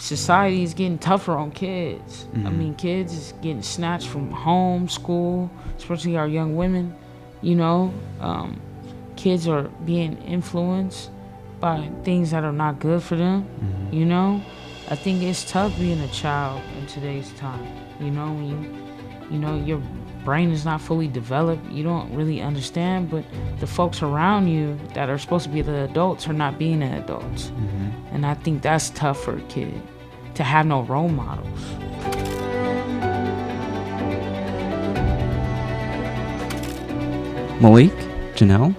society is getting tougher on kids. I mean, kids is getting snatched from home, school, especially our young women. You know, kids are being influenced by things that are not good for them. You know, I think it's tough being a child in today's time. You know, when you know your brain is not fully developed, you don't really understand, but the folks around you that are supposed to be the adults are not being the adults. And I think that's tough for a kid, to have no role models. Malik, Janell,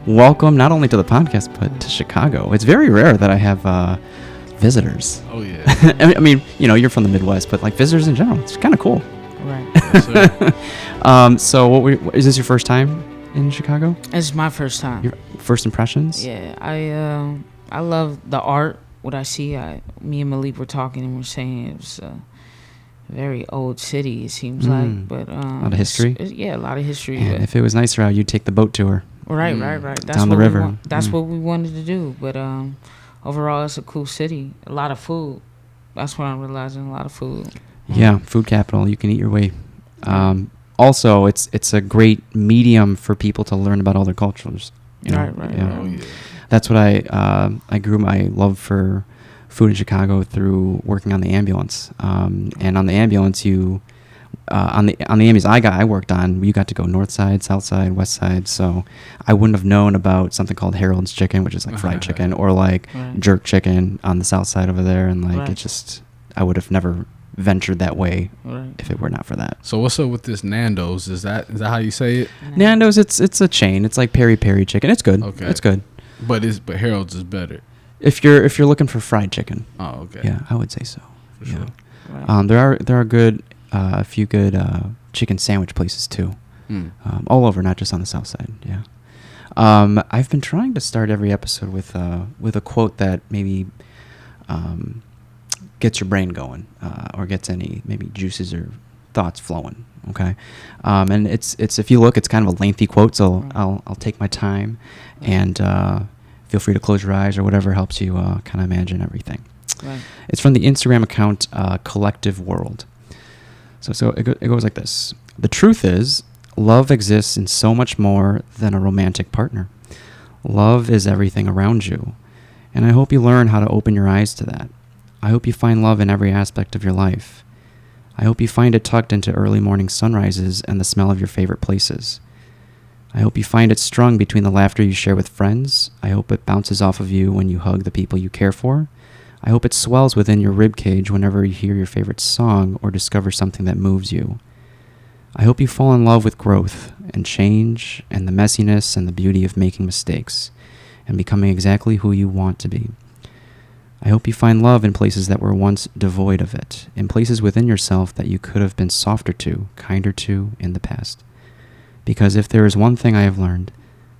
welcome not only to the podcast, but to Chicago. It's very rare that I have visitors. Oh, yeah. I mean, you know, you're from the Midwest, but like visitors in general, it's kind of cool. Right. Yes, sir. So is this your first time in Chicago? It's my first time. Your first impressions? Yeah, I love the art. What I see, me and Malik were talking and we're saying it was a very old city. It seems like, but a lot of history. Yeah, a lot of history. And but if it was nicer out, you'd take the boat tour. right. That's down the what river. That's what we wanted to do. But overall, it's a cool city. A lot of food. That's what I'm realizing. A lot of food. Yeah, food capital. You can eat your way. Also, it's a great medium for people to learn about other cultures. You know? Right. Yeah. Oh, yeah. That's what I grew my love for food in Chicago through working on the ambulance. And on the ambulance, on the ambulance I worked on, you got to go north side, south side, west side. So I wouldn't have known about something called Harold's chicken, which is like fried chicken, or like jerk chicken on the south side over there. And like I would have never ventured that way if it were not for that. So what's up with this Nando's? Is that how you say it? Nando's, it's a chain. It's like peri peri chicken. It's good. Okay. It's good. But Harold's is better. If you're looking for fried chicken. Oh, okay. Yeah, I would say so. For sure. Right. There are good a few good chicken sandwich places too. All over, not just on the south side. Yeah. I've been trying to start every episode with a quote that maybe gets your brain going, or gets any maybe juices or thoughts flowing. Okay. And it's if you look, it's kind of a lengthy quote, so I'll take my time, and feel free to close your eyes or whatever helps you kind of imagine everything. Right. It's from the Instagram account Collective World. So it goes like this. The truth is, love exists in so much more than a romantic partner. Love is everything around you. And I hope you learn how to open your eyes to that. I hope you find love in every aspect of your life. I hope you find it tucked into early morning sunrises and the smell of your favorite places. I hope you find it strung between the laughter you share with friends. I hope it bounces off of you when you hug the people you care for. I hope it swells within your ribcage whenever you hear your favorite song or discover something that moves you. I hope you fall in love with growth and change and the messiness and the beauty of making mistakes and becoming exactly who you want to be. I hope you find love in places that were once devoid of it, in places within yourself that you could have been softer to, kinder to in the past. Because if there is one thing I have learned,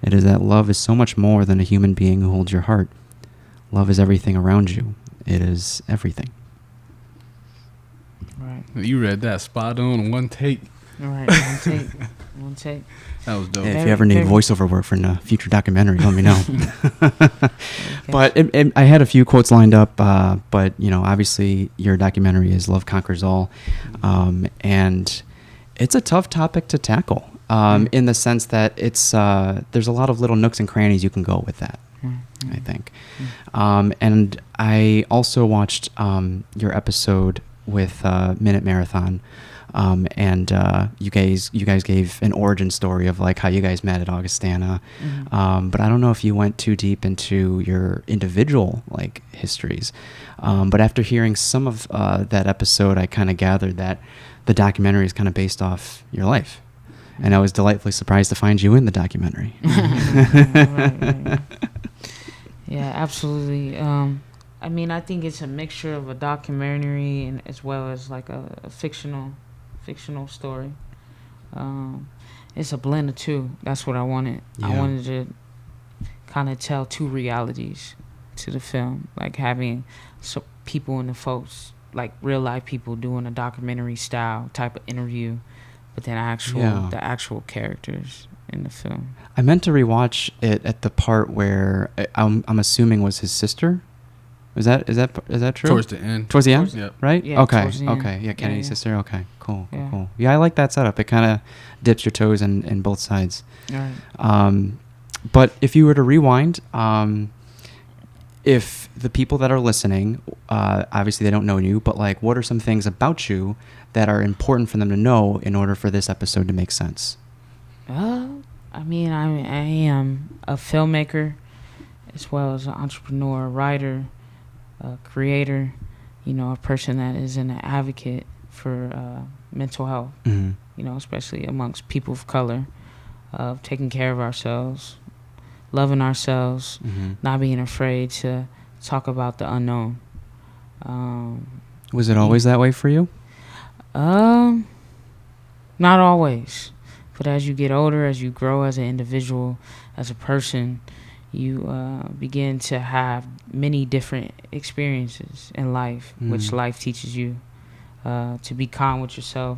it is that love is so much more than a human being who holds your heart. Love is everything around you. It is everything. Right. You read that spot on one take. All right. One take. That was dope. Hey, if you ever need voiceover work for a future documentary, let me know. But I had a few quotes lined up, but you know, obviously your documentary is Love Conquers All, and it's a tough topic to tackle, in the sense that it's there's a lot of little nooks and crannies you can go with that. I think. And I also watched your episode with Minute Marathon, and you guys gave an origin story of like how you guys met at Augustana, but I don't know if you went too deep into your individual like histories. But after hearing some of that episode, I kind of gathered that the documentary is kind of based off your life. And I was delightfully surprised to find you in the documentary. Right. Yeah, absolutely. I mean, I think it's a mixture of a documentary and as well as like a fictional story. It's a blend of two. That's what I wanted. Yeah. I wanted to kind of tell two realities to the film, like having some people and the folks, like real life people doing a documentary style type of interview, but then the actual characters in the film. I meant to rewatch it at the part where I'm assuming was his sister. Is that true? Towards the end. Towards the end? Yep. Right? Yeah, okay. towards the end. Okay. Yeah, Kennedy's Yeah. sister. Okay. Cool. Yeah. Cool. Yeah, I like that setup. It kind of dips your toes in both sides. All right. But if you were to rewind, if the people that are listening, obviously they don't know you, but like, what are some things about you that are important for them to know in order for this episode to make sense? I mean, I am a filmmaker as well as an entrepreneur, writer, a creator, you know, a person that is an advocate for mental health, Mm-hmm. you know, especially amongst people of color, of taking care of ourselves, loving ourselves, Mm-hmm. not being afraid to talk about the unknown. Was it always that way for you? Not always, but as you get older, as you grow as an individual, as a person, you begin to have many different experiences in life, which life teaches you to be calm with yourself,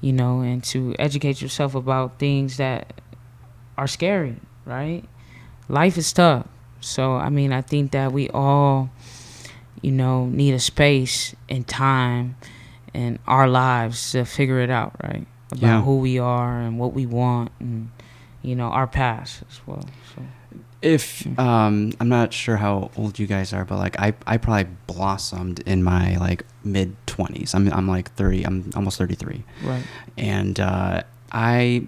you know, and to educate yourself about things that are scary, right? Life is tough. So, I mean, I think that we all, you know, need a space and time in our lives to figure it out, right? About who we are and what we want and, you know, our past as well. So, if I'm not sure how old you guys are, but like I probably blossomed in my like mid 20s. I'm like 30. I'm almost 33. right. And I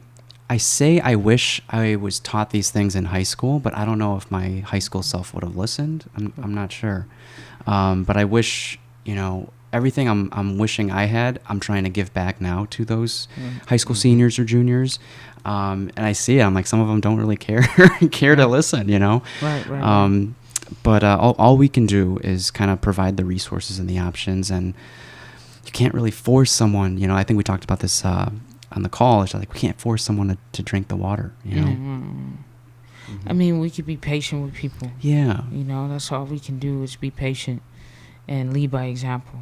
say I wish I was taught these things in high school, but I don't know if my high school self would have listened. I'm not sure. But I wish, you know, everything I'm wishing I had, I'm trying to give back now to those high school seniors or juniors. And I see it. I'm like, some of them don't really care to listen, you know? Right. But all we can do is kind of provide the resources and the options, and you can't really force someone, you know, I think we talked about this on the call. It's like, we can't force someone to drink the water, you know? Mm-hmm. I mean, we could be patient with people. Yeah. You know, that's all we can do is be patient and lead by example.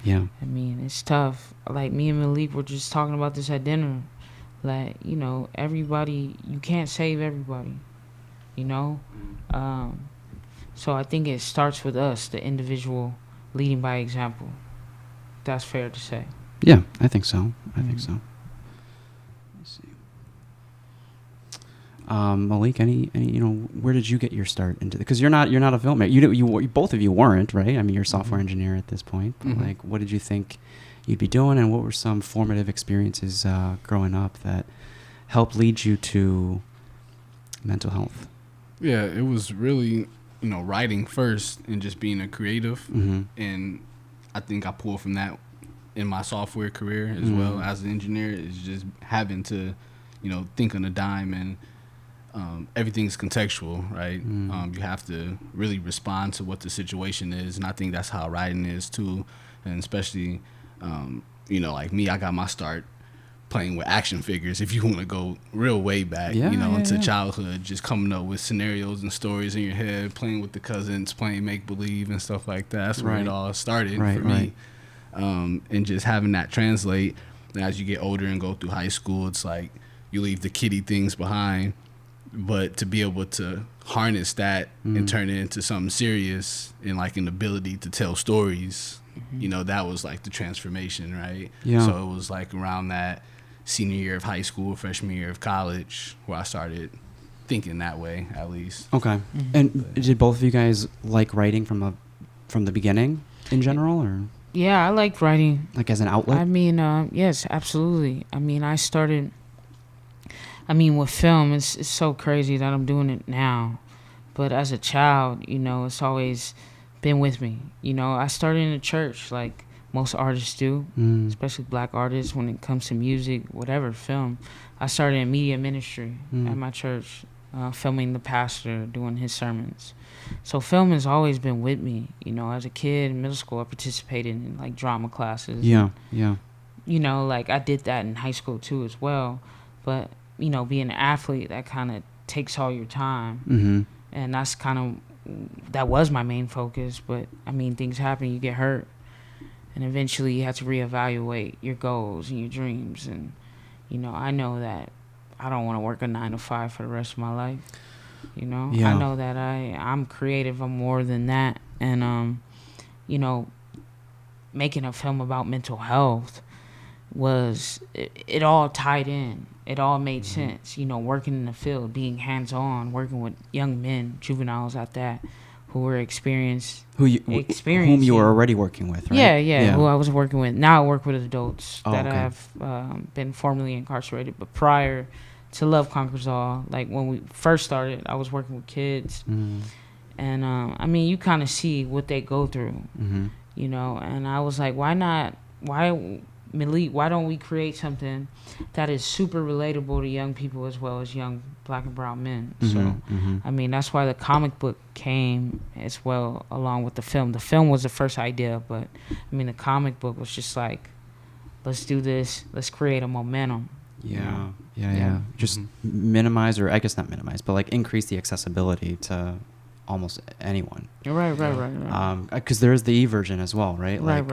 Yeah. I mean, it's tough. Like, me and Malik were just talking about this at dinner. Like, you know, everybody, you can't save everybody, you know? So I think it starts with us, the individual, leading by example. That's fair to say. Yeah, I think so. I think so. Let's see. Malik, any, you know, where did you get your start into? Because you're not a filmmaker. You both of you weren't, right? I mean, you're a software engineer at this point. But like, what did you think you'd be doing, and what were some formative experiences growing up that helped lead you to mental health? Yeah, it was really, you know, writing first and just being a creative. Mm-hmm. And I think I pulled from that in my software career as well as an engineer, is just having to, you know, think on a dime, and everything's contextual, right? You have to really respond to what the situation is, and I think that's how writing is too. And especially, you know, like me, I got my start playing with action figures, if you want to go real way back, into childhood, just coming up with scenarios and stories in your head, playing with the cousins, playing make-believe and stuff like that. That's where it all started for me. And just having that translate. And as you get older and go through high school, it's like you leave the kiddie things behind, but to be able to harness that and turn it into something serious and like an ability to tell stories, you know, that was like the transformation, right? Yeah. So it was like around that senior year of high school, freshman year of college, where I started thinking that way, at least. Okay. And did both of you guys like writing from the beginning in general, or? Yeah, I like writing. Like as an outlet? I mean, yes, absolutely. I mean, I started, with film, it's so crazy that I'm doing it now. But as a child, you know, it's always been with me. You know, I started in a church like most artists do, especially black artists when it comes to music, whatever, film. I started in media ministry at my church, filming the pastor, doing his sermons. So film has always been with me. You know, as a kid in middle school, I participated in like drama classes. Yeah. You know, like I did that in high school too as well. But, you know, being an athlete, that kind of takes all your time. And that's that was my main focus. But, I mean, things happen, you get hurt. And eventually you have to reevaluate your goals and your dreams. And, you know, I know that I don't want to work a 9 to 5 for the rest of my life. You know, I know that I'm creative. I'm more than that. And you know, making a film about mental health was it all tied in. It all made sense. You know, working in the field, being hands on, working with young men, juveniles at that, who were whom you were already working with, right? Yeah, who I was working with. Now I work with adults that okay. have been formerly incarcerated. But prior to Love Conquers All, like when we first started, I was working with kids. And I mean, you kind of see what they go through, you know. And I was like, Malik, why don't we create something that is super relatable to young people as well as young Black and brown men? I mean, that's why the comic book came as well along with the film. The film was the first idea, but I mean, the comic book was just like, let's do this, let's create a momentum. Yeah. Just minimize, or I guess not minimize, but like increase the accessibility to almost anyone. Right. Because there is the e-version as well, right? Right.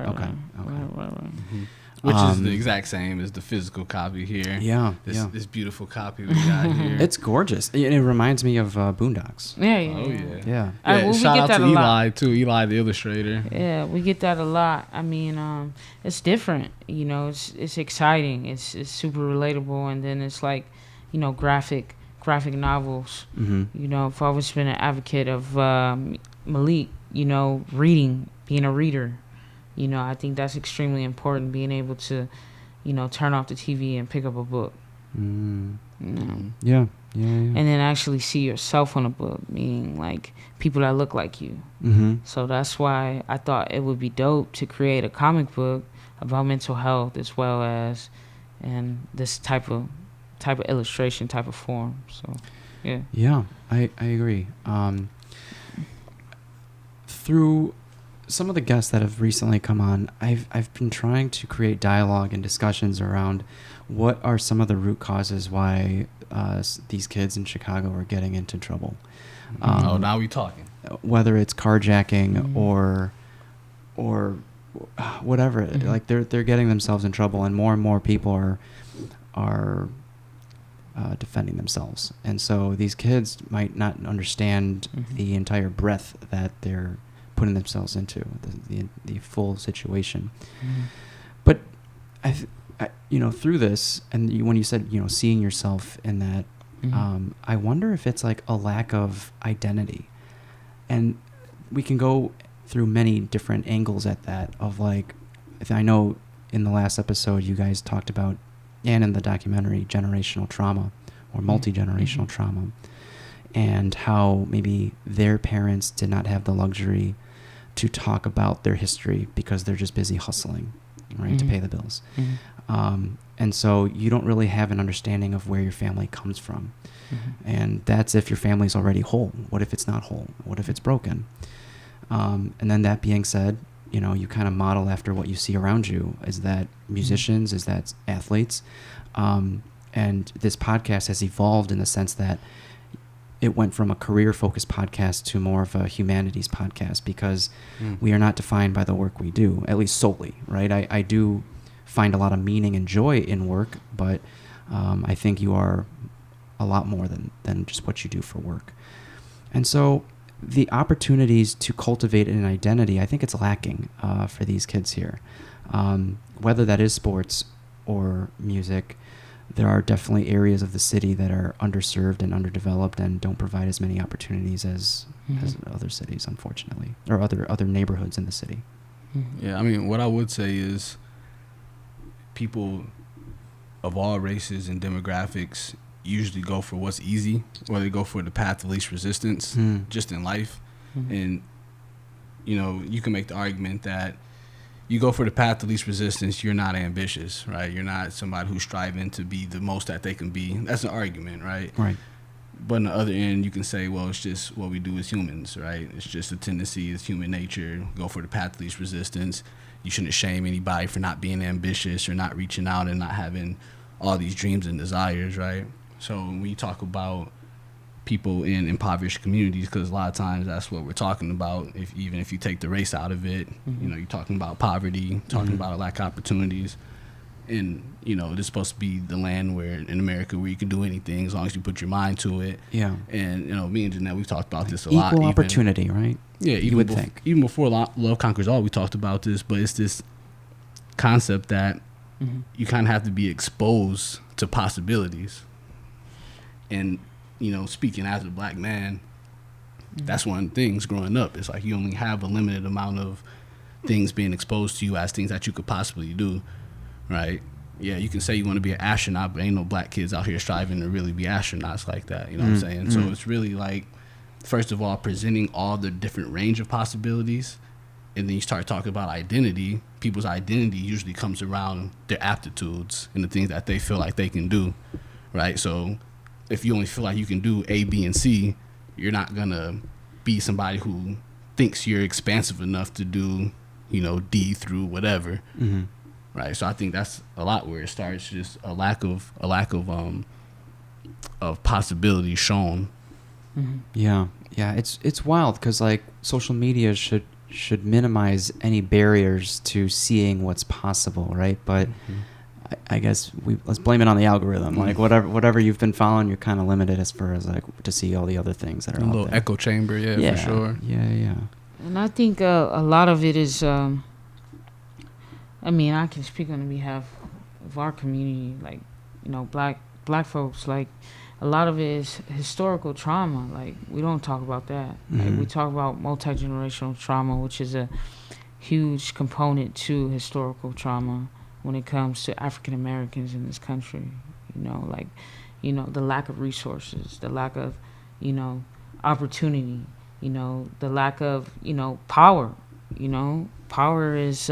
Which is the exact same as the physical copy here. This beautiful copy we got here. It's gorgeous. It reminds me of Boondocks. Yeah. Shout out to Eli too. Eli, the illustrator. Yeah, we get that a lot. I mean, it's different. You know, it's exciting. It's super relatable, and then it's like, you know, graphic novels. You know, I've always been an advocate of Malik. You know, being a reader. You know, I think that's extremely important, being able to, you know, turn off the TV and pick up a book. You know? Yeah. And then actually see yourself on a book, meaning like people that look like you. So that's why I thought it would be dope to create a comic book about mental health as well as and this type of illustration, type of form. So, yeah. Yeah, I agree. Through some of the guests that have recently come on, I've been trying to create dialogue and discussions around what are some of the root causes why these kids in Chicago are getting into trouble. Now we talking. Whether it's carjacking or whatever, like they're getting themselves in trouble, and more people are defending themselves, and so these kids might not understand the entire breadth that they're putting themselves into, the full situation. But I you know, through this, and when you said, you know, seeing yourself in that, I wonder if it's like a lack of identity, and we can go through many different angles at that. Of like, I know in the last episode you guys talked about, and in the documentary, generational trauma or multi-generational trauma, and how maybe their parents did not have the luxury to talk about their history because they're just busy hustling, right, to pay the bills. And so you don't really have an understanding of where your family comes from. And that's if your family's already whole. What if it's not whole? What if it's broken? And then that being said, you know, you kind of model after what you see around you. Is that musicians? Is that athletes? And this podcast has evolved in the sense that it went from a career-focused podcast to more of a humanities podcast, because we are not defined by the work we do, at least solely, right? I do find a lot of meaning and joy in work, but I think you are a lot more than just what you do for work. And so the opportunities to cultivate an identity, I think it's lacking for these kids here. Whether that is sports or music, there are definitely areas of the city that are underserved and underdeveloped and don't provide as many opportunities as other cities, unfortunately, or other neighborhoods in the city. Yeah, I mean, what I would say is people of all races and demographics usually go for what's easy, or they go for the path of least resistance just in life. And, you know, you can make the argument that you go for the path of least resistance, you're not ambitious, right? You're not somebody who's striving to be the most that they can be. That's an argument, right? Right. But on the other end, you can say, well, it's just what we do as humans, right? It's just a tendency, it's human nature. Go for the path of least resistance. You shouldn't shame anybody for not being ambitious or not reaching out and not having all these dreams and desires, right? So when you talk about people in impoverished communities, because a lot of times that's what we're talking about, even if you take the race out of it, you know, you're talking about poverty, talking about lack of opportunities. And this is supposed to be the land where in America where you can do anything as long as you put your mind to it. Yeah. And me and Janelle, we've talked about this a lot. Equal opportunity, right? Yeah, you would think. Even before Love Conquers All, we talked about this, but it's this concept that you kind of have to be exposed to possibilities. And speaking as a black man, that's one of the things growing up. It's like you only have a limited amount of things being exposed to you as things that you could possibly do. Right? Yeah, you can say you want to be an astronaut, but ain't no black kids out here striving to really be astronauts like that. You know what I'm saying? So it's really like, first of all, presenting all the different range of possibilities, and then you start talking about identity. People's identity usually comes around their aptitudes and the things that they feel like they can do, right? So if you only feel like you can do A, B, and C, you're not gonna be somebody who thinks you're expansive enough to do, D through whatever. Right, so I think that's a lot where it starts, just a lack of possibility shown. Yeah, it's wild because like social media should minimize any barriers to seeing what's possible, right? But I guess let's blame it on the algorithm. Like whatever you've been following, you're kind of limited as far as like to see all the other things that are out there. A little echo chamber, for sure. Yeah. And I think a lot of it is. I mean, I can speak on behalf of our community, like, black folks. Like, a lot of it is historical trauma. Like, we don't talk about that. Like, we talk about multi-generational trauma, which is a huge component to historical trauma when it comes to African Americans in this country. The lack of resources, the lack of, opportunity, the lack of, power. Power is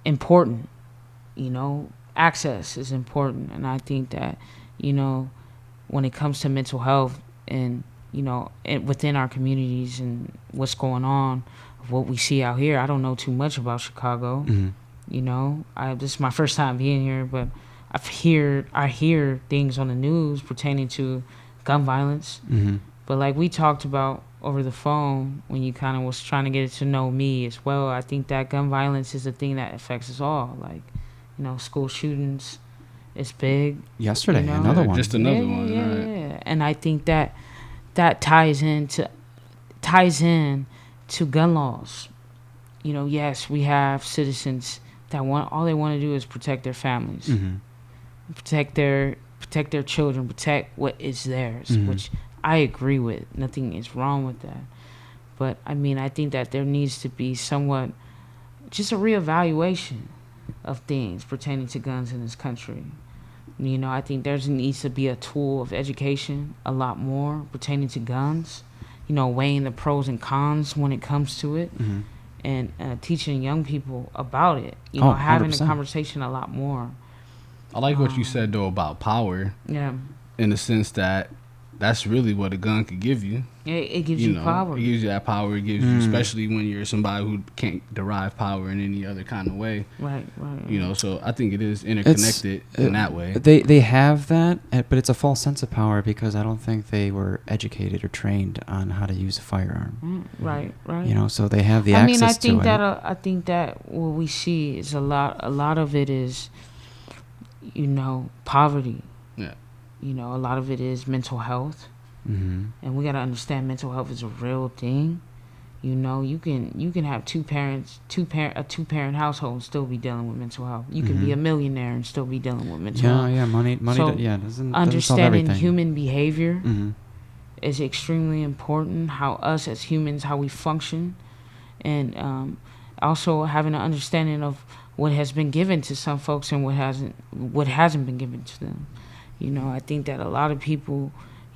important. Access is important. And I think that, when it comes to mental health and, within our communities and what's going on, what we see out here, I don't know too much about Chicago. This is my first time being here, but I hear things on the news pertaining to gun violence. But like we talked about over the phone when you kind of was trying to get to know me as well, I think that gun violence is a thing that affects us all. Like, school shootings, it's big. Yesterday, another one. Just another one. Yeah, right. yeah. And I think that ties in to gun laws. Yes, we have citizens that all they want to do is protect their families, protect their children, protect what is theirs, which I agree with. Nothing is wrong with that. But I mean, I think that there needs to be somewhat just a reevaluation of things pertaining to guns in this country. I think there needs to be a tool of education a lot more pertaining to guns, weighing the pros and cons when it comes to it, and teaching young people about it, having 100%. a conversation a lot more. I like what you said, though, about power. Yeah. In the sense that that's really what a gun could give you. It gives you power. It gives you that power. It gives you, especially when you're somebody who can't derive power in any other kind of way. Right. So I think it is interconnected in that way. They have that, but it's a false sense of power because I don't think they were educated or trained on how to use a firearm. Right. So they have the access to it. I think that what we see is a lot of it is, poverty. Yeah. A lot of it is mental health. And we got to understand mental health is a real thing. You can have a two-parent household and still be dealing with mental health. You can be a millionaire and still be dealing with mental health. Yeah, money. So Doesn't understanding solve everything. human behavior is extremely important. How us as humans, how we function, and also having an understanding of what has been given to some folks and what hasn't been given to them. I think that a lot of people,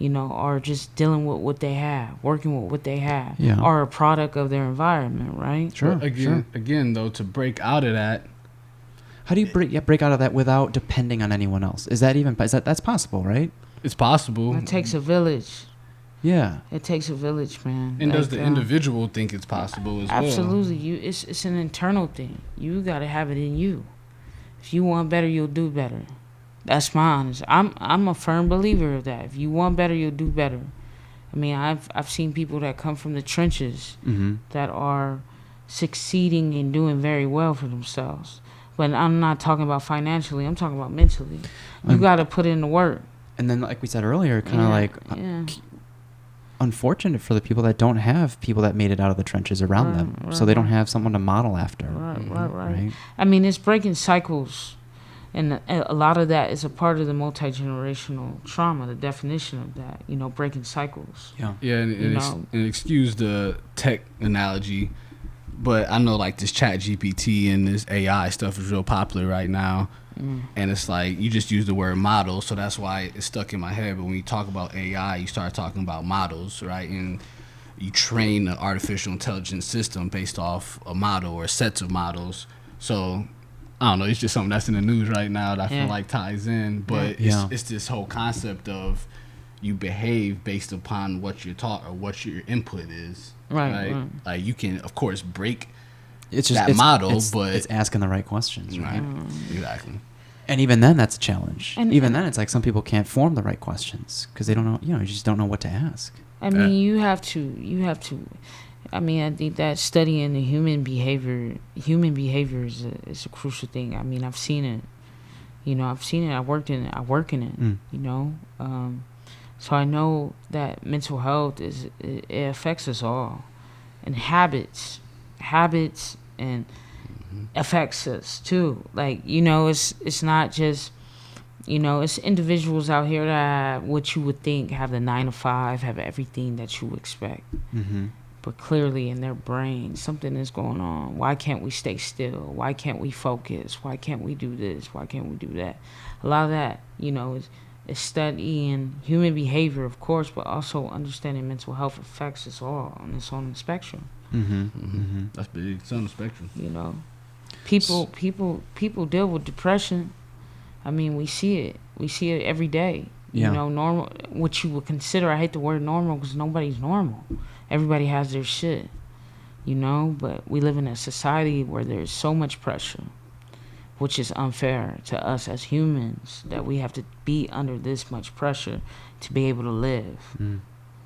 are just dealing with what they have, working with what they have, are a product of their environment, right? Sure. Again, though, to break out of that. How do you break out of that without depending on anyone else? That's possible, right? It's possible. It takes a village. Yeah. It takes a village, man. And does the individual think it's possible as well? Absolutely. It's an internal thing. You got to have it in you. If you want better, you'll do better. That's my honest. I'm a firm believer of that. If you want better, you'll do better. I mean, I've seen people that come from the trenches that are succeeding and doing very well for themselves. But I'm not talking about financially. I'm talking about mentally. You got to put in the work. And then, like we said earlier, kind of unfortunate for the people that don't have people that made it out of the trenches around them. So they don't have someone to model after. Right. I mean, it's breaking cycles. And a lot of that is a part of the multi-generational trauma, the definition of that, breaking cycles. Yeah, and excuse the tech analogy, but I know like this Chat GPT and this AI stuff is real popular right now. And it's like you just use the word model, so that's why it's stuck in my head. But when you talk about AI, you start talking about models, right? And you train an artificial intelligence system based off a model or sets of models. So I don't know, it's just something that's in the news right now that I feel like ties in. But it's this whole concept of you behave based upon what you're taught or what your input is. Right. Like you can, of course, break model, but it's asking the right questions, right? Exactly. And even then, that's a challenge. Then, it's like some people can't form the right questions because they don't know. You just don't know what to ask. I mean, you have to. I mean, I think that studying the human behavior is a crucial thing. I mean, I've seen it. I've seen it. I work in it. So I know that mental health it affects us all, and habits and affects us too. Like, it's not just, it's individuals out here that what you would think have the 9 to 5, have everything that you expect. But clearly in their brain, something is going on. Why can't we stay still? Why can't we focus? Why can't we do this? Why can't we do that? A lot of that, is studying human behavior, of course, but also understanding mental health affects us all on its own spectrum. That's big. It's on the spectrum. People deal with depression. I mean, we see it. We see it every day. Normal, what you would consider, I hate the word normal because nobody's normal. Everybody has their shit, but we live in a society where there's so much pressure, which is unfair to us as humans, that we have to be under this much pressure to be able to live.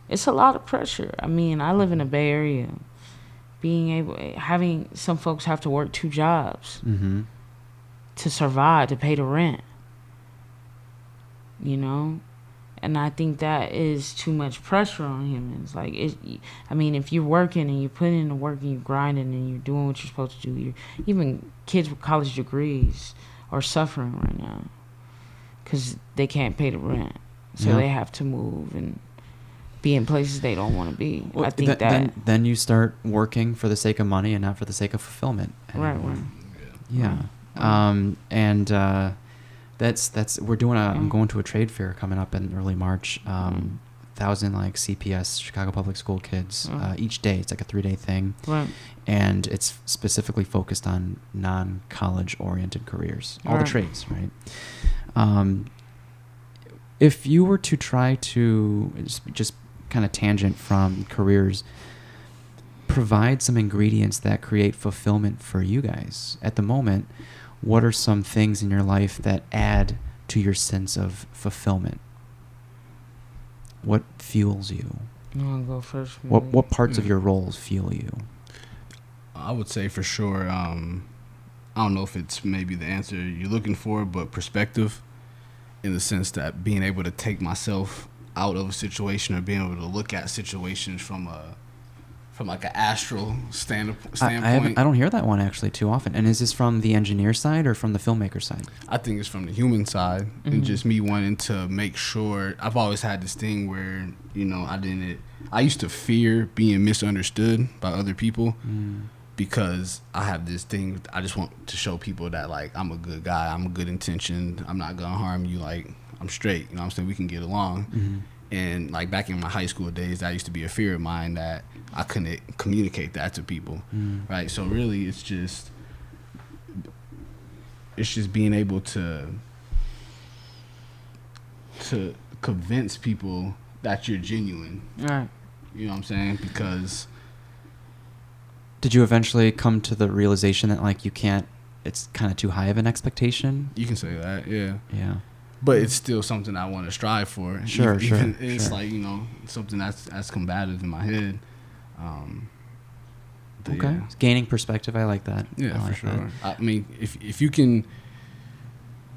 It's a lot of pressure. I mean, I live in the Bay Area. Having some folks have to work 2 jobs to survive, to pay the rent, and I think that is too much pressure on humans. Like, if you're working and you're putting in the work and you're grinding and you're doing what you're supposed to do, even kids with college degrees are suffering right now because they can't pay the rent, so they have to move and be in places they don't want to be. Well, I think then you start working for the sake of money and not for the sake of fulfillment. Right. Yeah. That's we're doing I'm going to a trade fair coming up in early March. 1,000 like CPS, Chicago Public School kids each day. It's like a 3-day thing, and it's specifically focused on non-college oriented careers, all the trades, right? If you were to try to just kind of tangent from careers, provide some ingredients that create fulfillment for you guys at the moment, what are some things in your life that add to your sense of fulfillment? What fuels you? You want to go first? What parts of your roles fuel you? I would say for sure, I don't know if it's maybe the answer you're looking for, but perspective, in the sense that being able to take myself out of a situation or being able to look at situations from like an astral standpoint. I don't hear that one actually too often. And is this from the engineer side or from the filmmaker side? I think it's from the human side, and just me wanting to make sure. I've always had this thing where, I used to fear being misunderstood by other people because I have this thing. I just want to show people that, like, I'm a good guy. I'm a good intention. I'm not going to harm you. Like, I'm straight. You know what I'm saying? We can get along. And like back in my high school days, that used to be a fear of mine that I couldn't communicate that to people, right? So really, it's just being able to convince people that you're genuine. Right. You know what I'm saying? Because did you eventually come to the realization that, like, you can't? It's kind of too high of an expectation. You can say that, yeah. Yeah. But it's still something I want to strive for. Sure. It's like, something that's combative in my head. something. Okay. Yeah. Gaining perspective. I like that. Yeah, I for like sure. that. I mean, if you can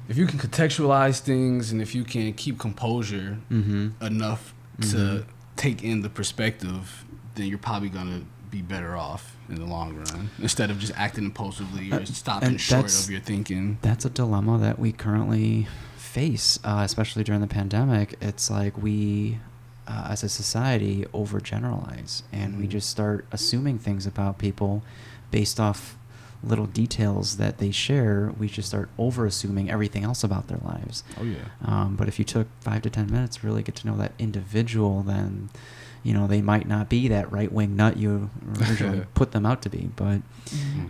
contextualize things and if you can keep composure enough to take in the perspective, then you're probably gonna be better off in the long run instead of just acting impulsively or stopping short of your thinking. That's a dilemma that we currently face, especially during the pandemic. It's like we, as a society, overgeneralize, and we just start assuming things about people based off little details that they share. We just start over-assuming everything else about their lives. Oh, yeah. But if you took 5 to 10 minutes to really get to know that individual, then, you know, they might not be that right-wing nut you originally put them out to be. But,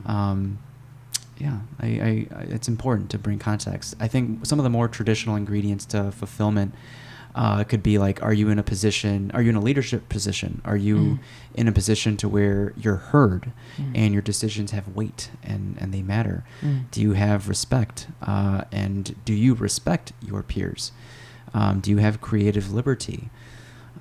yeah, I it's important to bring context. I think some of the more traditional ingredients to fulfillment could be like, are you in a leadership position? Are you in a position to where you're heard and your decisions have weight and they matter? Do you have respect? And do you respect your peers? Do you have creative liberty?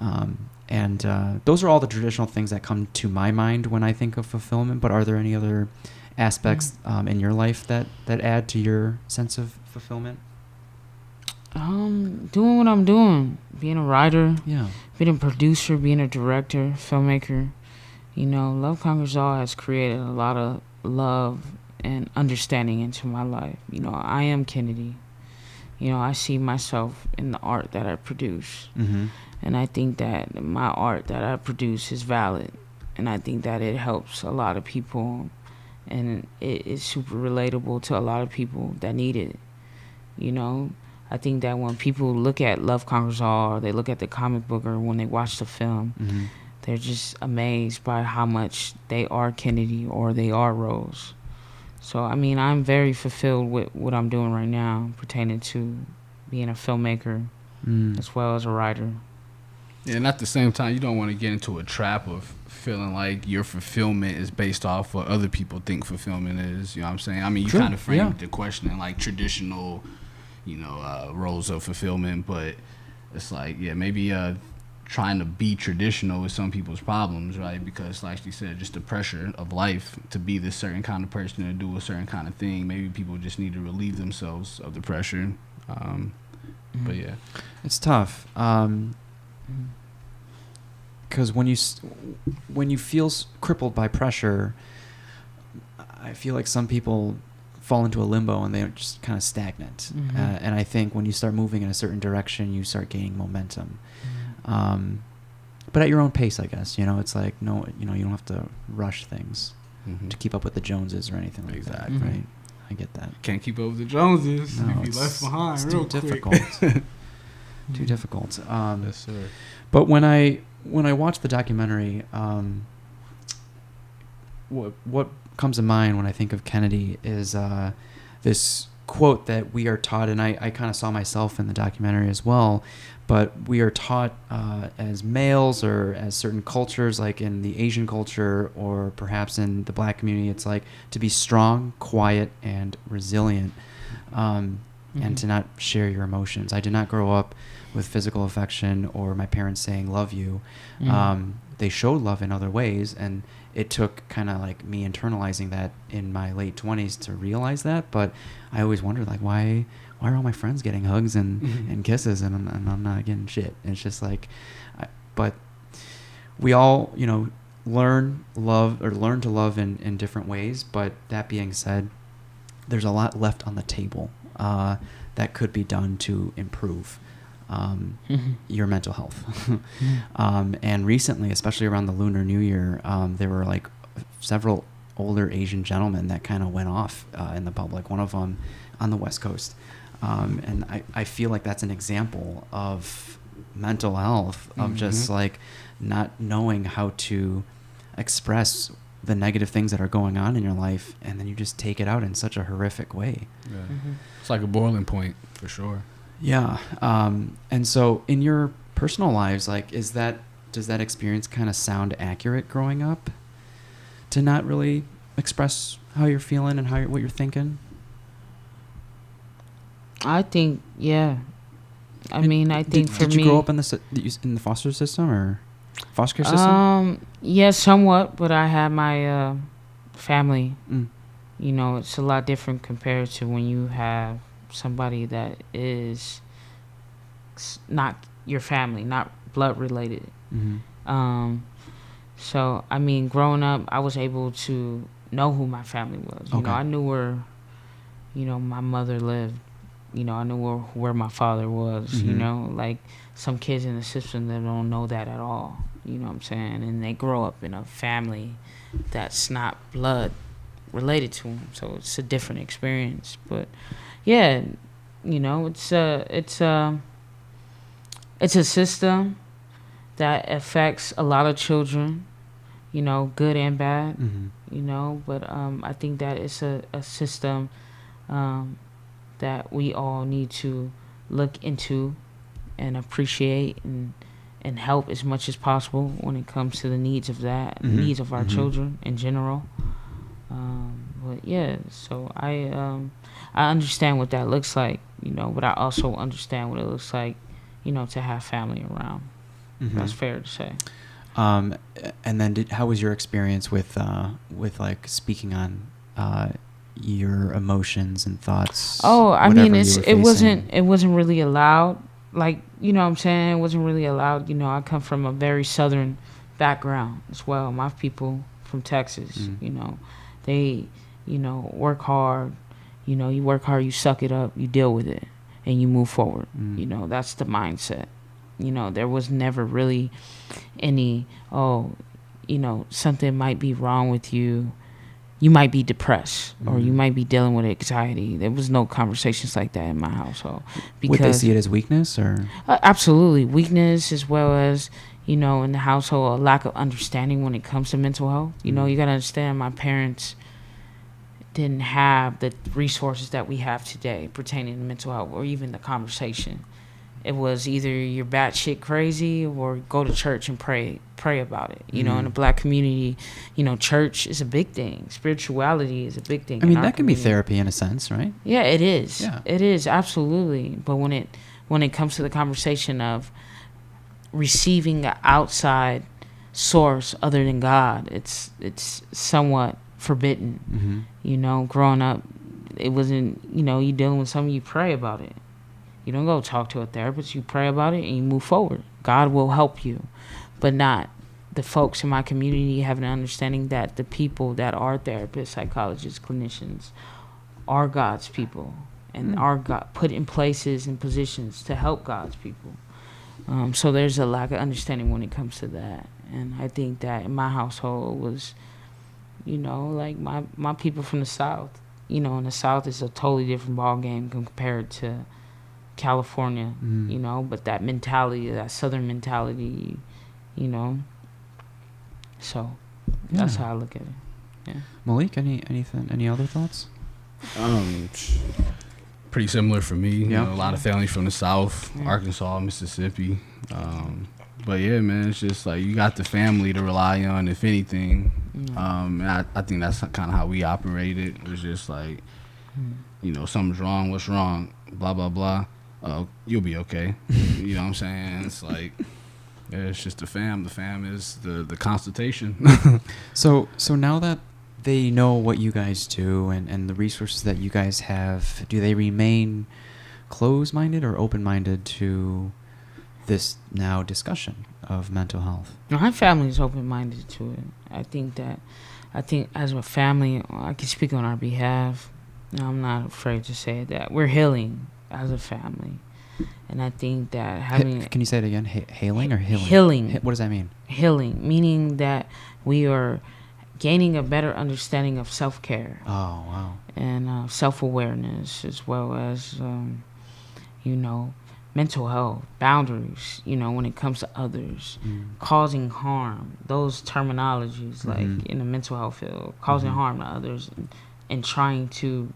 And those are all the traditional things that come to my mind when I think of fulfillment. But are there any other aspects in your life that add to your sense of fulfillment? Doing what I'm doing, being a writer, Yeah, being a producer, being a director, filmmaker. You know, Love Conquers All has created a lot of love and understanding into my life. You know, I am Kennedy. You know, I see myself in the art that I produce. And I think that my art that I produce is valid. And I think that it helps a lot of people. And it's super relatable to a lot of people that need it. You know, I think that when people look at Love Conquers All, or they look at the comic book, or when they watch the film, they're just amazed by how much they are Kennedy or they are Rose. So, I mean, I'm very fulfilled with what I'm doing right now pertaining to being a filmmaker as well as a writer. Yeah, and at the same time, you don't want to get into a trap of feeling like your fulfillment is based off what other people think fulfillment is. You know what I'm saying? I mean, you kind of framed the question in like traditional, you know, roles of fulfillment, but it's like, yeah, maybe trying to be traditional with some people's problems, right? Because like you said, just the pressure of life to be this certain kind of person and do a certain kind of thing. Maybe people just need to relieve themselves of the pressure. But yeah, it's tough. Because when you feel crippled by pressure, I feel like some people fall into a limbo and they're just kind of stagnant. And I think when you start moving in a certain direction, you start gaining momentum. But at your own pace, I guess. You know, it's like you don't have to rush things to keep up with the Joneses or anything like that, right? I get that. Can't keep up with the Joneses. No, You'll be left behind real quick. Difficult. Too difficult. Yes, sir. But when I watch the documentary, what comes to mind when I think of Kennedy is this quote that we are taught, and I kind of saw myself in the documentary as well, but we are taught as males or as certain cultures, like in the Asian culture or perhaps in the Black community, it's like to be strong, quiet, and resilient, and to not share your emotions. I did not grow up with physical affection or my parents saying love you. They showed love in other ways, and it took kind of like me internalizing that in my late 20s to realize that. But I always wondered, like, why are all my friends getting hugs and kisses and I'm not getting shit? And it's just like, but we all, you know, learn to love in different ways. But that being said, there's a lot left on the table that could be done to improve your mental health. And recently, especially around the Lunar New Year, there were like several older Asian gentlemen that kind of went off in the public, one of them on the West Coast. And I feel like that's an example of mental health, of just like not knowing how to express the negative things that are going on in your life, and then you just take it out in such a horrific way. Yeah. It's like a boiling point for sure. Yeah. And so in your personal lives, like, does that experience kind of sound accurate growing up to not really express how you're feeling and what you're thinking? I think, yeah. I mean, I think for me... Did you grow up in the foster system, or...? foster care system? Yeah, somewhat, but I had my family. Mm. You know, it's a lot different compared to when you have somebody that is not your family, not blood related. Mm-hmm. So I mean, growing up, I was able to know who my family was. You know, I knew where, you know, my mother lived. You know, I knew where my father was. Mm-hmm. You know, like some kids in the system that don't know that at all. You know what I'm saying? And they grow up in a family that's not blood related to them, so it's a different experience. But yeah, you know, it's a system that affects a lot of children, you know, good and bad. Mm-hmm. You know, but I think that it's a system that we all need to look into and appreciate and help as much as possible when it comes to the needs of that, Mm-hmm. needs of our Mm-hmm. children in general. But yeah, so I understand what that looks like, you know, but I also understand what it looks like, you know, to have family around. Mm-hmm. That's fair to say. And then how was your experience with like speaking on your emotions and thoughts? Oh, I mean, it wasn't really allowed. Like, you know what I'm saying? It wasn't really allowed. You know, I come from a very southern background as well. My people from Texas, you know, they, you know, work hard. You know, you work hard, you suck it up, you deal with it, and you move forward. You know, that's the mindset. You know, there was never really any, you know, something might be wrong with you. You might be depressed or you might be dealing with anxiety. There was no conversations like that in my household. Would they see it as weakness or? Absolutely. Weakness, as well as, you know, in the household, a lack of understanding when it comes to mental health. You know, you got to understand my parents didn't have the resources that we have today pertaining to mental health or even the conversation. It was either you're batshit crazy or go to church and pray about it. You know, in the black community, you know, church is a big thing. Spirituality is a big thing. I mean, that can be therapy in a sense, right? Yeah, it is. Yeah. It is, absolutely. But when it comes to the conversation of receiving an outside source other than God, it's somewhat forbidden. Mm-hmm. You know, growing up, it wasn't, you know, you dealing with something, you pray about it. You don't go talk to a therapist. You pray about it and you move forward. God will help you, but not the folks in my community have an understanding that the people that are therapists, psychologists, clinicians are God's people and are God put in places and positions to help God's people. So there's a lack of understanding when it comes to that. And I think that in my household was, you know, like my people from the South, you know, and the South is a totally different ball game compared to California, you know, but that mentality, that Southern mentality, you know, so that's how I look at it. Yeah. Malik, any other thoughts? Pretty similar for me. You Yeah. know, a lot of family from the South, Arkansas, Mississippi. But yeah, man, it's just like you got the family to rely on, if anything. And I think that's kind of how we operated. It was just like, you know, something's wrong, what's wrong, blah, blah, blah. You'll be okay. You know what I'm saying? It's like, yeah, it's just the fam. The fam is the consultation. So now that they know what you guys do and the resources that you guys have, do they remain closed-minded or open-minded to this now discussion of mental health? My family is open-minded to it. I think as a family, I can speak on our behalf. I'm not afraid to say that we're healing as a family. And I think that having... Can you say it again? Hailing or healing? Healing. What does that mean? Healing, meaning that we are gaining a better understanding of self-care. Oh, wow. And self-awareness, as well as, you know, mental health, boundaries, you know, when it comes to others, causing harm, those terminologies, like in the mental health field, causing harm to others and trying to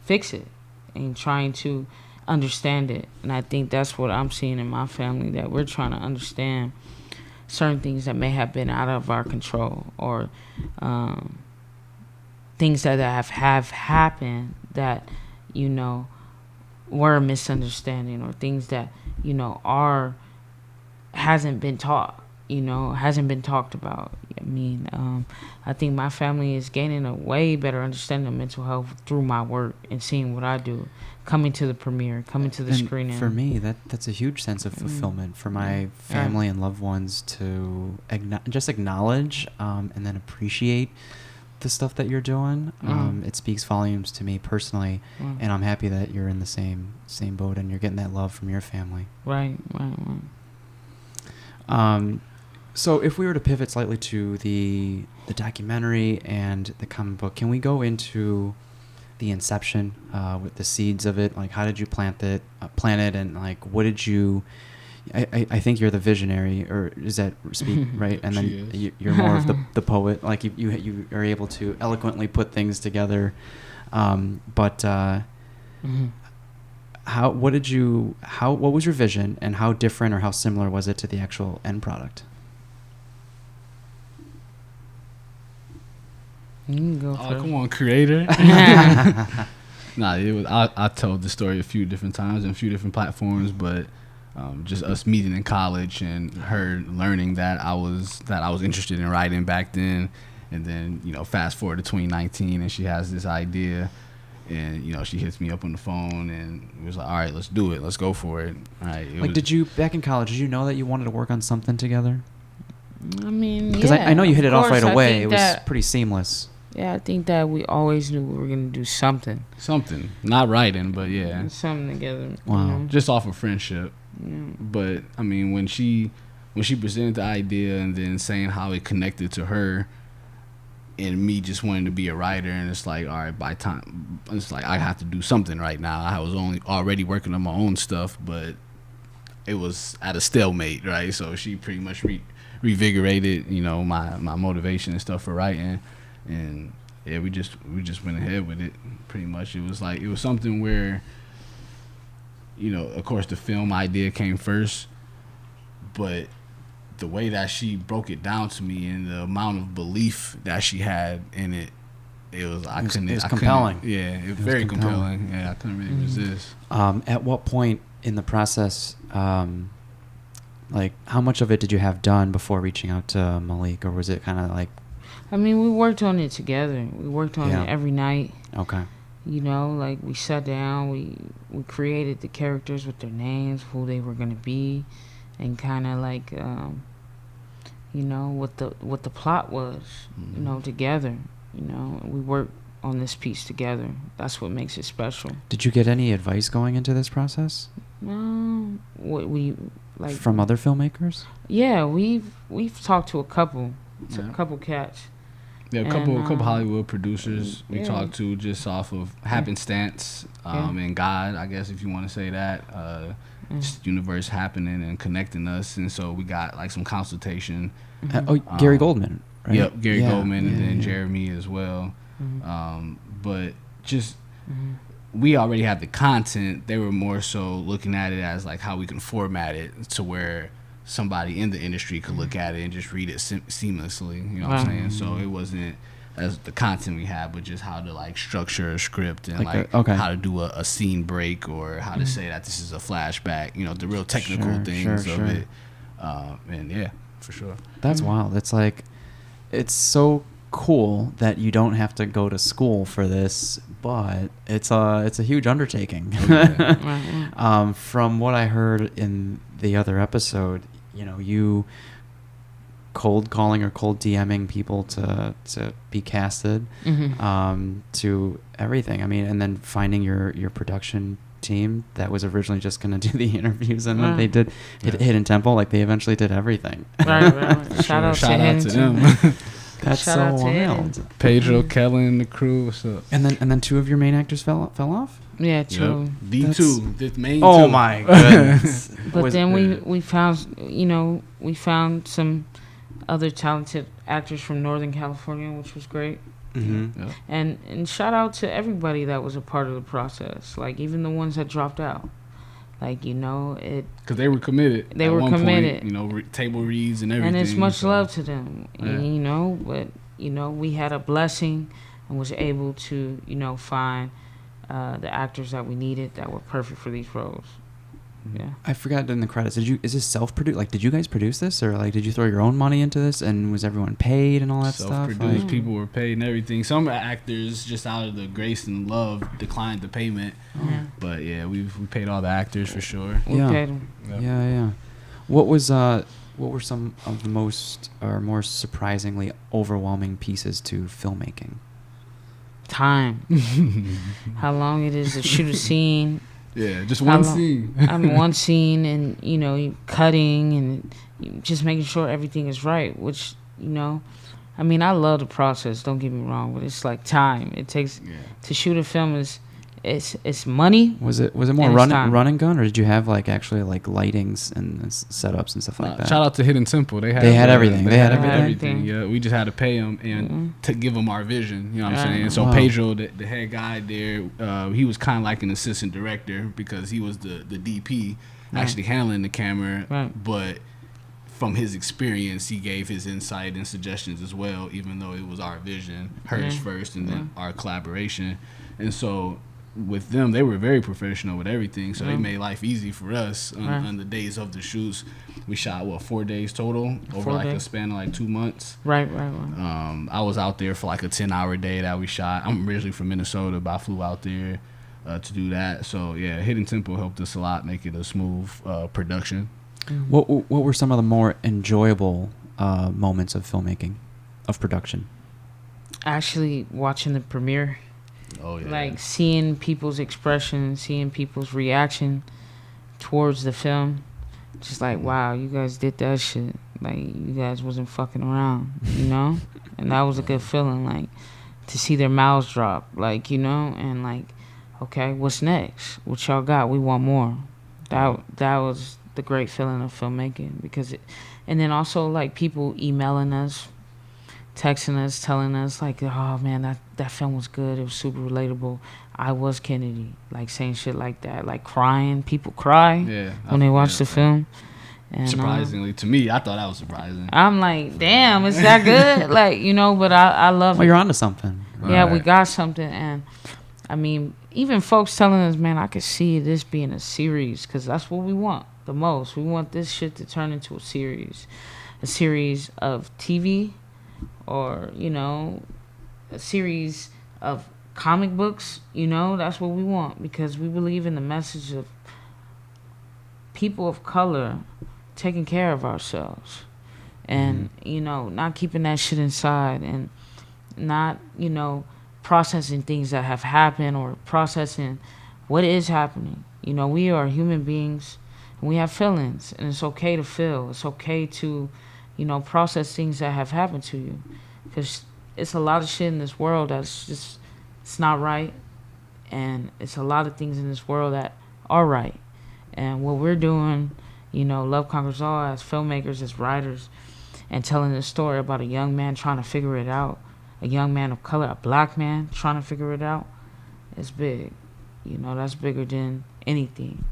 fix it and trying to understand it. And I think that's what I'm seeing in my family, that we're trying to understand certain things that may have been out of our control, or things that have happened that, you know, were a misunderstanding, or things that, you know, hasn't been taught, hasn't been talked about. I mean, I think my family is gaining a way better understanding of mental health through my work and seeing what I do, coming to the premiere, coming to the And screening. for me, that's a huge sense of fulfillment for my family and loved ones to just acknowledge and then appreciate the stuff that you're doing. It speaks volumes to me personally, and I'm happy that you're in the same boat and you're getting that love from your family. Right. So if we were to pivot slightly to the documentary and the comic book, can we go into the inception with the seeds of it? Like, how did you plant it, and like, what did you? I think you're the visionary, or is that speak right? And then you're more of the poet. Like you are able to eloquently put things together. What was your vision, and how different or how similar was it to the actual end product? You can go first. Come on, creator. Nah, it was. I told the story a few different times and a few different platforms, but just us meeting in college and her learning that I was interested in writing back then, and then fast forward to 2019 and she has this idea, and she hits me up on the phone and it was like, all right, let's do it, let's go for it. All right. Did you back in college? Did you know that you wanted to work on something together? I mean, because I know you hit it off right away. It was pretty seamless. Yeah, I think that we always knew we were gonna do something. Something, not writing, but yeah, something together. Wow. Just off of friendship. Yeah. But I mean, when she presented the idea and then saying how it connected to her and me just wanting to be a writer, and it's like, all right, by time it's like I have to do something right now. I was already working on my own stuff, but it was at a stalemate, right? So she pretty much revigorated, my motivation and stuff for writing, and yeah, we just went ahead with it. Pretty much, it was something where, of course, the film idea came first, but the way that she broke it down to me and the amount of belief that she had in it, it was compelling. Yeah, it was very compelling. Yeah, I couldn't really resist. At what point in the process, like, how much of it did you have done before reaching out to Malik, or was it kind of like? I mean, we worked on it together. We worked on it every night. Okay. Like, we sat down, we created the characters with their names, who they were gonna be, and kind of like, what the plot was, together. We worked on this piece together. That's what makes it special. Did you get any advice going into this process? What we like from other filmmakers? Yeah, we've talked to a couple cats. Yeah, a couple Hollywood producers we talked to just off of happenstance and God, I guess, if you want to say that. Just universe happening and connecting us, and so we got like some consultation. Gary Goldman, right? Yep, Gary Goldman, and then Jeremy as well. But just we already have the content. They were more so looking at it as like how we can format it to where somebody in the industry could look at it and just read it seamlessly. You know what I'm saying? So it wasn't as the content we had, but just how to like structure a script and how to do a scene break, or how to say that this is a flashback. The real technical things of it. And yeah, for sure. That's wild. It's like, it's so cool that you don't have to go to school for this, but it's a huge undertaking. From what I heard in the other episode, you cold calling or cold DMing people to be casted, to everything. I mean, and then finding your production team that was originally just going to do the interviews, and then they did Hidden Temple. Like, they eventually did everything. Right. Shout out to them. That's so wild. Pedro, Kellen, the crew. What's up? And then two of your main actors fell off. Yeah, true. Yep. The main. Oh my goodness! But then we found some other talented actors from Northern California, which was great. Mm-hmm. Yep. And shout out to everybody that was a part of the process. Like, even the ones that dropped out. Like, because they were committed. They were committed. Point, table reads and everything. And it's much love to them. Yeah. But we had a blessing and was able to find the actors that we needed that were perfect for these roles. Yeah. I forgot in the credits. Is this self-produced? Like, did you guys produce this, or like, did you throw your own money into this? And was everyone paid and all that stuff? Self-produced. Like, People were paid and everything. Some actors, just out of the grace and love, declined the payment. Yeah. But yeah, we paid all the actors for sure. We Yeah. paid 'em. Yep. Yeah. What were some of the most or more surprisingly overwhelming pieces to filmmaking? Time. How long it is to shoot a scene. Yeah, just one How long- scene. One scene, and you cutting and just making sure everything is right. Which I love the process. Don't get me wrong, but it's like time. It takes to shoot a film is it's money. Was it more And run it's time. and gun, or did you have like actually like lightings and setups and stuff like that? Shout out to Hidden Temple. They had everything. They had everything. Yeah, we just had to pay them and to give them our vision. You know what I'm saying? So Wow. Pedro, the head guy there, he was kind of like an assistant director because he was the DP, actually handling the camera. Right. But from his experience, he gave his insight and suggestions as well. Even though it was our vision, hers first, and then our collaboration. And so with them, they were very professional with everything, so they made life easy for us on the days of the shoots. We shot 4 days total over like a span of like 2 months. Right. I was out there for like a 10-hour day that we shot. I'm originally from Minnesota, but I flew out there to do that. So yeah, Hidden Temple helped us a lot, make it a smooth production. What were some of the more enjoyable moments of filmmaking, of production? Actually, watching the premiere. Oh yeah. Like seeing people's expression, seeing people's reaction towards the film. Just like, wow, you guys did that shit. Like, you guys wasn't fucking around, And that was a good feeling, like, to see their mouths drop, like, and like, okay, what's next? What y'all got? We want more. That was the great feeling of filmmaking, and then also like people emailing us, texting us, telling us like, oh man, that film was good. It was super relatable. I was Kennedy, like saying shit like that, like crying. People cry when they watch the film. And, surprisingly, to me, I thought that was surprising. I'm like, damn, is that good? Like, but I love it. Well, you're onto something. Yeah, Right. we got something. And I mean, even folks telling us, man, I could see this being a series, because that's what we want the most. We want this shit to turn into a series of TV, or a series of comic books. That's what we want, because we believe in the message of people of color taking care of ourselves, and not keeping that shit inside, and not processing things that have happened, or processing what is happening. We are human beings, and we have feelings, and it's okay to feel. It's okay to process things that have happened to you, because it's a lot of shit in this world that's just, it's not right, and it's a lot of things in this world that are right. And what we're doing, Love Conquers All, as filmmakers, as writers, and telling the story about a young man trying to figure it out, a young man of color, a black man trying to figure it out, it's big. That's bigger than anything.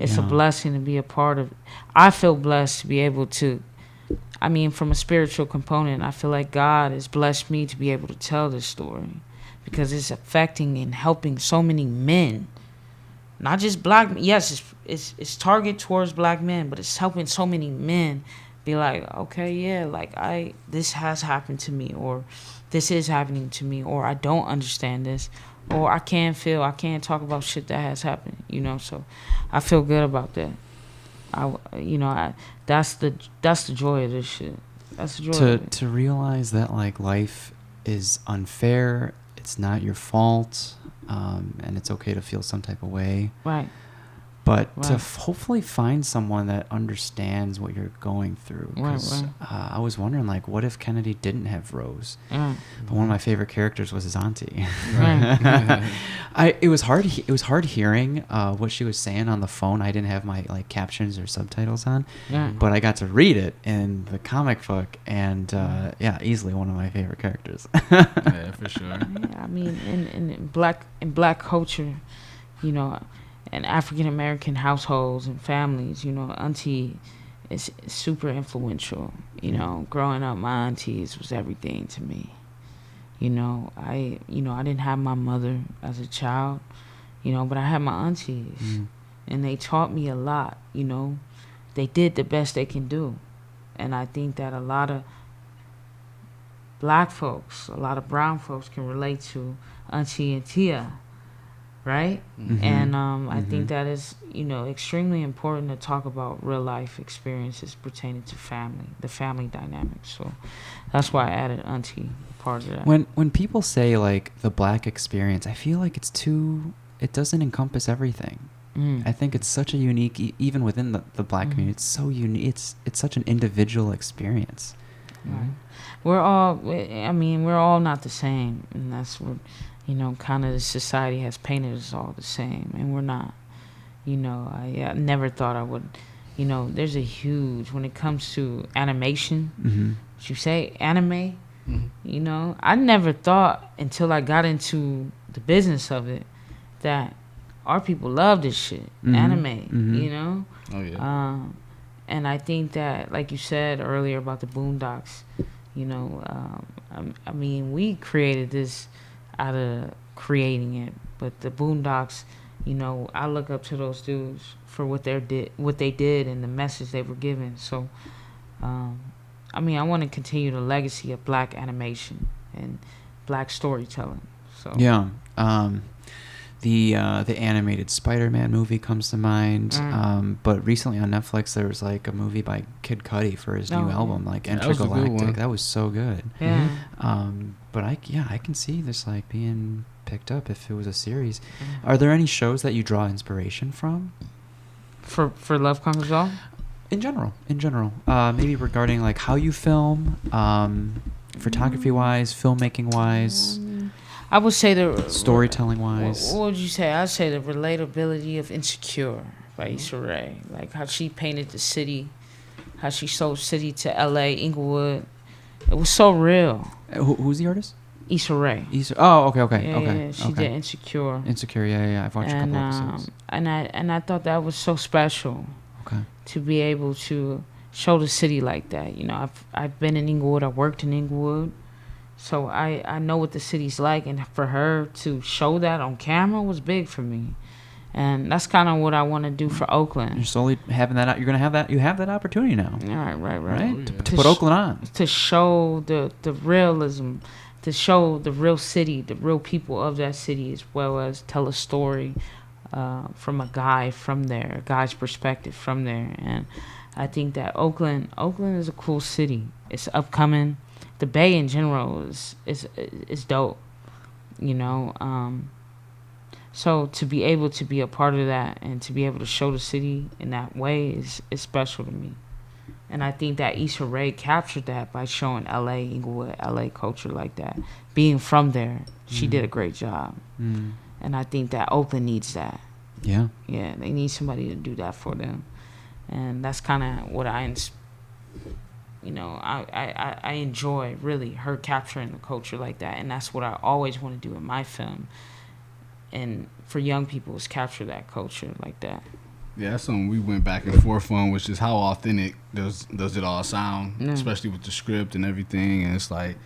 It's a blessing to be a part of. I feel blessed to be able to, from a spiritual component, I feel like God has blessed me to be able to tell this story, because it's affecting and helping so many men. Not just black. Yes, it's targeted towards black men, but it's helping so many men be like, okay, yeah, like this has happened to me, or this is happening to me, or I don't understand this, or I can't talk about shit that has happened. So I feel good about that. That's the joy of this shit. That's the joy of it. To realize that like life is unfair, it's not your fault. And it's okay to feel some type of way. Right. But to hopefully find someone that understands what you're going through. Because I was wondering, like, what if Kennedy didn't have Rose? But one of my favorite characters was his auntie. It was hard hearing what she was saying on the phone. I didn't have my like captions or subtitles on, but I got to read it in the comic book, and easily one of my favorite characters. Yeah, for sure. Yeah, in black culture, and African American households and families, auntie is super influential. Growing up, my aunties was everything to me. I didn't have my mother as a child, but I had my aunties, and they taught me a lot. You know, they did the best they can do, and I think that a lot of black folks, a lot of brown folks can relate to Auntie and Tia, right? Mhm. And I Mhm. think that is, you know, extremely important to talk about real life experiences pertaining to family, the family dynamics. So that's why I added Auntie part of that. When people say like the black experience, I feel like it doesn't encompass everything. Mm. I think it's such a unique, even within the black community, it's so unique. It's such an individual experience. Right. We're all not the same, and that's what, you know, kind of the society has painted us all the same, and we're not. You know, I never thought I would, you know, there's a huge, when it comes to animation, Mm-hmm. what you say, anime, you know, I never thought until I got into the business of it that our people love this shit, anime, you know? Oh, yeah. And I think that, like you said earlier about the Boondocks, you know, I mean, we created this out of creating it, but the Boondocks, you know, I look up to those dudes for what they did and the message they were giving. So, I mean, I want to continue the legacy of black animation and black storytelling. So Yeah. The animated Spider-Man movie comes to mind. But recently on Netflix, there was like a movie by Kid Cudi for his new album, like that was a good Intergalactic. one. That was so good. yeah. But I can see this like being picked up if it was a series. Are there any shows that you draw inspiration from? For Love Conquers All? In general, maybe regarding like how you film, photography-wise, filmmaking-wise, I would say the storytelling-wise. What would you say? I'd say the relatability of Insecure by Issa Rae. Like how she painted the city, how she sold city to L.A., Inglewood. It was so real. Who's the artist? Issa Rae. Oh, okay. Yeah, she okay. did Insecure. Insecure, yeah. I've watched a couple episodes. And I thought that was so special. Okay. To be able to show the city like that. You know, I've been in Inglewood. I worked in Inglewood. So I know what the city's like, and for her to show that on camera was big for me. And that's kind of what I want to do for Oakland. You're slowly having that. You're gonna have that. You have that opportunity now. Right. To put Oakland on. To show the realism, to show the real city, the real people of that city, as well as tell a story from a guy from there, a guy's perspective from there. And I think that Oakland is a cool city. It's upcoming. The Bay in general is dope, you know. So to be able to be a part of that and to be able to show the city in that way is special to me. And I think that Issa Rae captured that by showing L.A., Inglewood, L.A. culture like that. Being from there, she did a great job. And I think that Oakland needs that. Yeah. Yeah, they need somebody to do that for them. And that's kind of what I enjoy, really, her capturing the culture like that. And that's what I always want to do in my film. And for young people is capture that culture like that. Yeah, that's something we went back and forth on, which is how authentic does it all sound, especially with the script and everything. And it's like,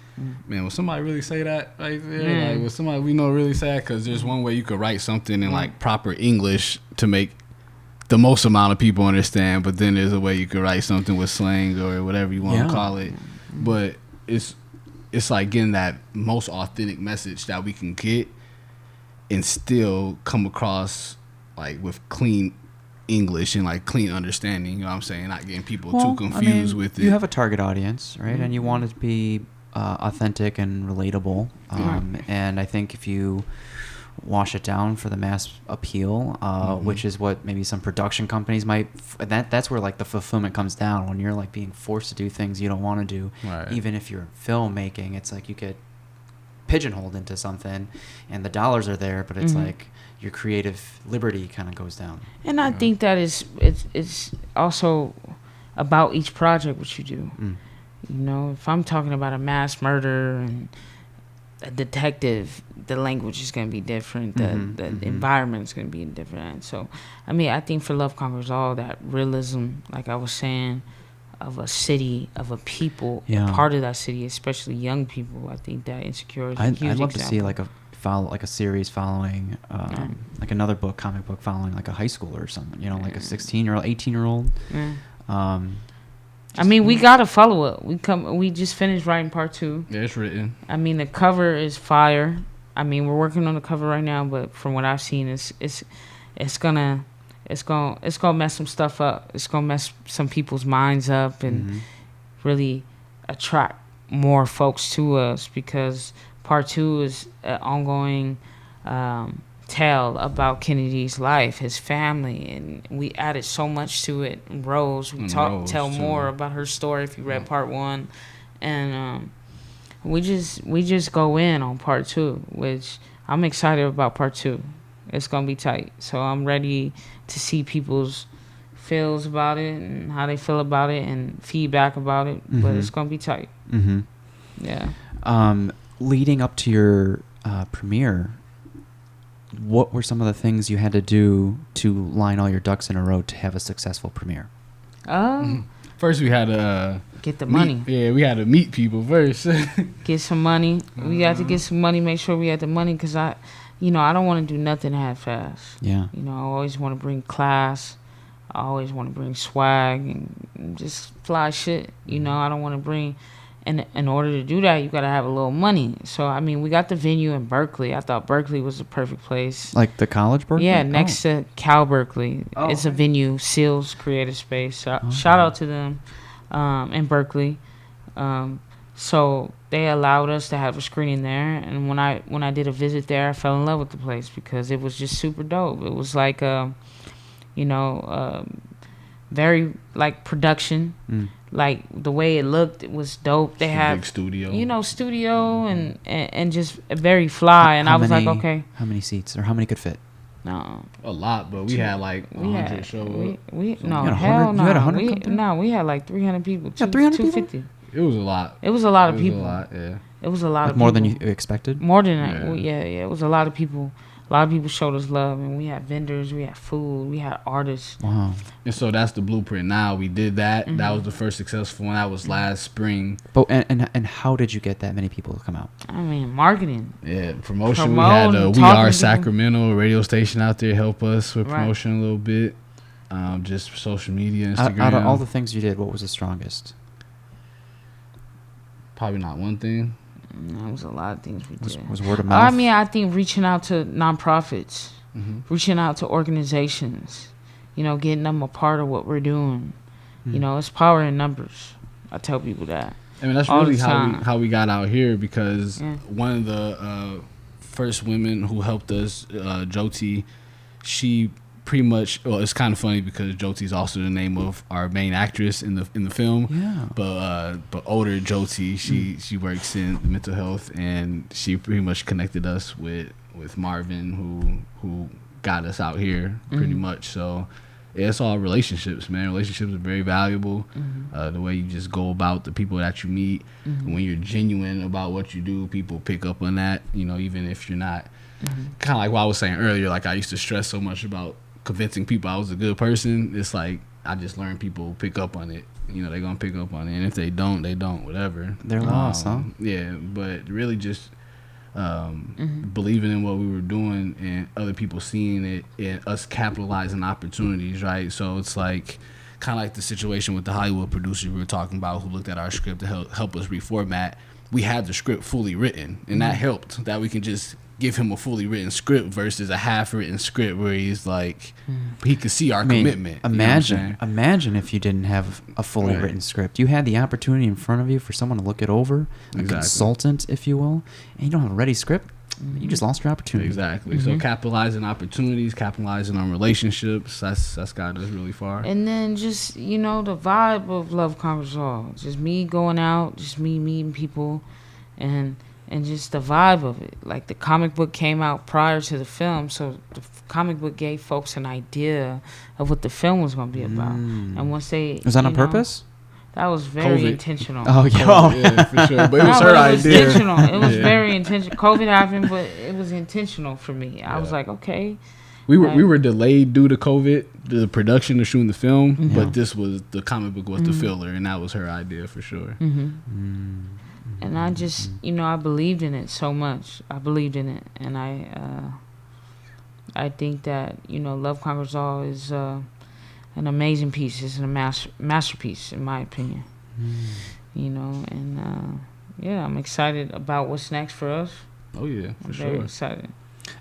man, will somebody really say that right there? Like, will somebody we know really say that? Because there's one way you could write something in like proper English to make the most amount of people understand, but then there's a way you could write something with slang or whatever you want to call it. But it's like getting that most authentic message that we can get and still come across like with clean English and like clean understanding, you know what I'm saying? Not getting people too confused with it. You have a target audience, right? And you want it to be authentic and relatable. And I think if you wash it down for the mass appeal, which is what maybe some production companies might, that's where like the fulfillment comes down when you're like being forced to do things you don't want to do. Right. Even if you're filmmaking, it's like you get pigeonholed into something and the dollars are there, but it's like your creative liberty kind of goes down. And I think that it's also about each project what you do. You know, if I'm talking about a mass murder and a detective, the language is going to be different. The environment is going to be different. So, I mean, I think for Love Conquers All, that realism, like I was saying, of a city, of a people, part of that city, especially young people, I think that Insecure is a huge I'd love example. to see like follow like a series following like another book, comic book following like a high schooler or something, you know, like a 16-year-old, 18-year-old. I mean, we gotta follow it. We just finished writing part 2. Yeah, it's written. I mean, the cover is fire. I mean, we're working on the cover right now, but from what I've seen, it's gonna mess some stuff up. It's gonna mess some people's minds up and really attract more folks to us, because part 2 is an ongoing tale about Kennedy's life, his family, and we added so much to it. Rose, tell more about her story if you read part 1, and we just go in on part 2, which I'm excited about part 2. It's gonna be tight, so I'm ready to see people's feels about it and how they feel about it and feedback about it. But it's gonna be tight. Yeah. Leading up to your premiere, what were some of the things you had to do to line all your ducks in a row to have a successful premiere? First, we had to get the money. Yeah, we had to meet people first. Get some money. We had to get some money. Make sure we had the money, because I don't want to do nothing half-ass. Yeah. You know, I always want to bring class. I always want to bring swag and just fly shit. You know, I don't want to bring. And in order to do that, you got to have a little money. So, I mean, we got the venue in Berkeley. I thought Berkeley was the perfect place. Like the college Berkeley? Yeah, next to Cal Berkeley. It's a venue, Seals Creative Space. So shout out to them in Berkeley. So they allowed us to have a screening there. And when I did a visit there, I fell in love with the place because it was just super dope. It was like, very like production. Like the way it looked, it was dope. They had big studio, studio and just very fly. And I was like, okay, how many seats or how many could fit? No, a lot, but we had like 100 shows. Hell no. You had 100? We had like 300 people. Yeah, 300 250. It was a lot. It was a lot of people. It was a lot, yeah. It was a lot of people. More than you expected? More than that. Yeah. It was a lot of people. A lot of people showed us love, and we had vendors, we had food, we had artists. Wow. And so that's the blueprint now. We did that. That was the first successful one. That was last spring. But and how did you get that many people to come out? I mean, marketing. Yeah, promotion. We had We Are Sacramento, a radio station out there, help us with promotion a little bit. Just social media, Instagram. Out of all the things you did, what was the strongest? Probably not one thing. There was a lot of things we did. Was word of mouth? I mean, I think reaching out to nonprofits, reaching out to organizations, getting them a part of what we're doing. It's power in numbers. I tell people that. I mean, that's really how we got out here, because one of the first women who helped us, Jyoti, she pretty much, well, it's kind of funny because Jyoti's also the name of our main actress in the film. Yeah. But older Jyoti, she works in mental health, and she pretty much connected us with Marvin, who got us out here pretty much. So yeah, it's all relationships, man. Relationships are very valuable. The way you just go about the people that you meet, and when you're genuine about what you do, people pick up on that. Even if you're not. Kind of like what I was saying earlier. Like I used to stress so much about convincing people I was a good person. It's like I just learned people pick up on it. They're gonna pick up on it, and if they don't, they don't. Whatever. They're lost, huh? Yeah, but really just believing in what we were doing and other people seeing it and us capitalizing opportunities, right? So it's like kind of like the situation with the Hollywood producer we were talking about, who looked at our script to help us reformat. We had the script fully written, and that helped. That we can just give him a fully written script versus a half-written script where he's like, he could see our commitment. Imagine if you didn't have a fully written script. You had the opportunity in front of you for someone to look it over, a consultant, if you will, and you don't have a ready script. You just lost your opportunity. Exactly. So capitalizing opportunities, capitalizing on relationships, that's got us really far. And then just, the vibe of Love Conquers All. Just me going out, just me meeting people, and just the vibe of it. Like the comic book came out prior to the film, so the comic book gave folks an idea of what the film was going to be about. And once they... Was that on purpose? That was very intentional. Oh, yeah, for sure. But it was her idea. Intentional. It was very intentional. COVID happened, but it was intentional for me. I was like, okay. We were delayed due to COVID, the production of shooting the film, but the comic book was the filler, and that was her idea for sure. And I just, I believed in it so much. I believed in it, and I think that Love Conquers All is an amazing piece. It's a masterpiece, in my opinion. And yeah, I'm excited about what's next for us. Oh yeah, for sure. Very excited.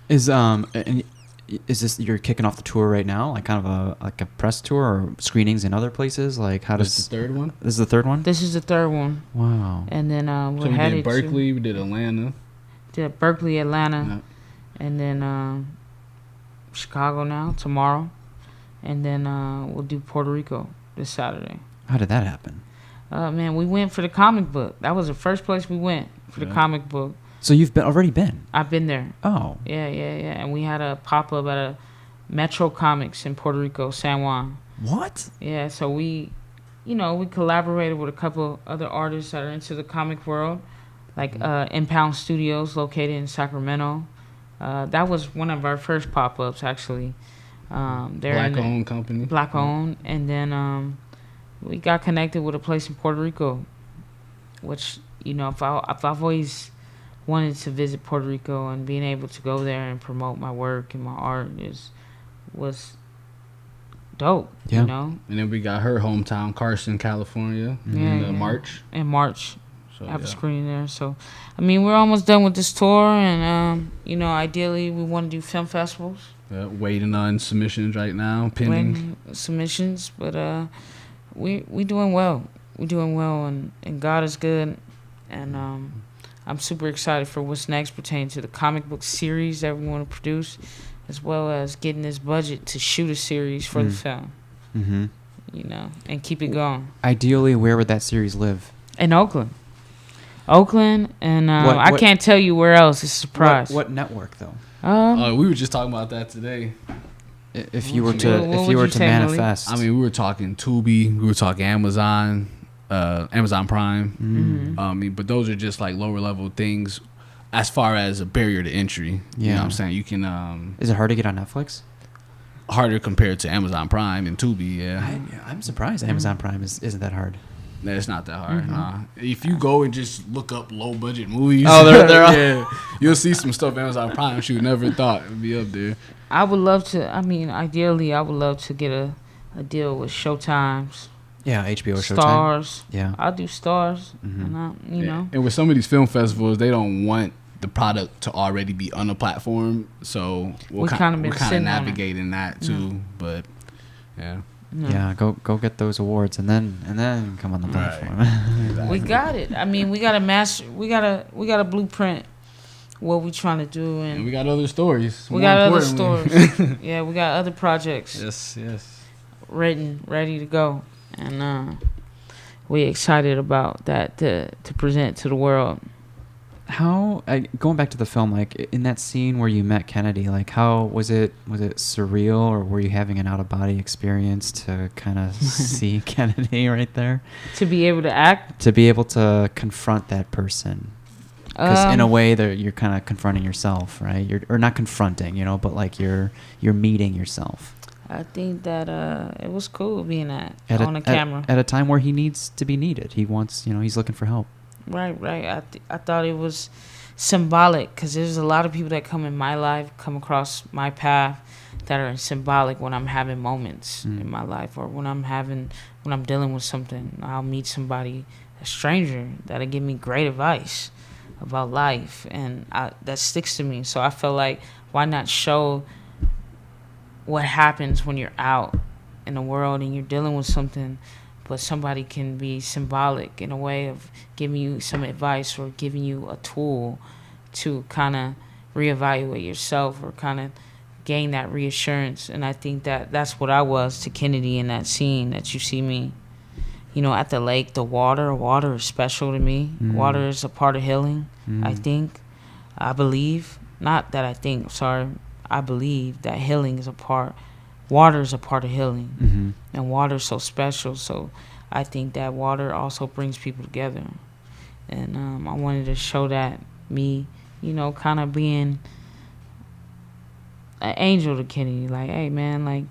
Is this you're kicking off the tour right now, like kind of a press tour or screenings in other places? Like how does the third one? This is the third one. This is the third one. Wow. And then we're So we headed did Berkeley, we did Atlanta. Did Berkeley, Atlanta, and then Chicago now tomorrow, and then we'll do Puerto Rico this Saturday. How did that happen? Man, we went for the comic book. That was the first place we went for the comic book. So you've already been? I've been there. Oh. Yeah. And we had a pop-up at a Metro Comics in Puerto Rico, San Juan. What? Yeah, so we collaborated with a couple other artists that are into the comic world, like Impound Studios located in Sacramento. That was one of our first pop-ups, actually. Black-owned company. Black-owned. And then we got connected with a place in Puerto Rico, which, if I've always wanted to visit Puerto Rico, and being able to go there and promote my work and my art was dope. Yeah. And then we got her hometown, Carson, California, in March. In March, So, I have a screening there. So, I mean, we're almost done with this tour, and ideally we want to do film festivals. Waiting on submissions right now, pending submissions, but we doing well. We're doing well, and God is good, and I'm super excited for what's next pertaining to the comic book series that we want to produce, as well as getting this budget to shoot a series for the film. Mm-hmm. And keep it going. Ideally, where would that series live? In Oakland, and I can't tell you where else. It's a surprise. What network though? We were just talking about that today. If you were to manifest, I mean, we were talking Tubi, we were talking Amazon, Amazon Prime. But those are just like lower level things, as far as a barrier to entry. You know what I'm saying? You can. Is it hard to get on Netflix? Harder compared to Amazon Prime and Tubi. Yeah, I'm surprised Amazon Prime isn't that hard. No, it's not that hard. Nah. If you go and just look up low budget movies, you'll see some stuff Amazon Prime you never thought would be up there. I would love to. I mean, ideally, I would love to get a deal with Showtime's. Yeah, HBO Showtime. Stars. Yeah, I'll do Stars. And you know. And with some of these film festivals, they don't want the product to already be on the platform, so we're kind of navigating that too. But yeah, go get those awards and then come on the platform. Exactly. We got it. I mean, we got a master. We got a blueprint. What we trying to do, and we got other stories. We got other stories. Yeah, we got other projects. Yes. Written, ready to go, and we excited about that to present to the world. How going back to the film, like in that scene where you met Kennedy, like how was it surreal, or were you having an out of body experience to kind of see Kennedy right there, to be able to act, to be able to confront that person, because in a way that you're kind of confronting yourself, right? Or not confronting, but like you're meeting yourself. I think that it was cool being on the camera at a time where he needs to be needed. He wants, he's looking for help. Right. I thought it was symbolic, because there's a lot of people that come in my life, come across my path, that are symbolic when I'm having moments in my life, or when I'm dealing with something. I'll meet somebody, a stranger, that'll give me great advice about life, and that sticks to me. So I felt like, why not show what happens when you're out in the world and you're dealing with something, but somebody can be symbolic in a way of giving you some advice or giving you a tool to kind of reevaluate yourself or kind of gain that reassurance. And I think that that's what I was to Kennedy in that scene that you see me, at the lake. The water is special to me. Water is a part of healing, I think. I believe, not that I think, sorry, I believe that healing is water is a part of healing, and water is so special. So I think that water also brings people together, and I wanted to show that me, kind of being an angel to Kennedy. Like, hey man, like,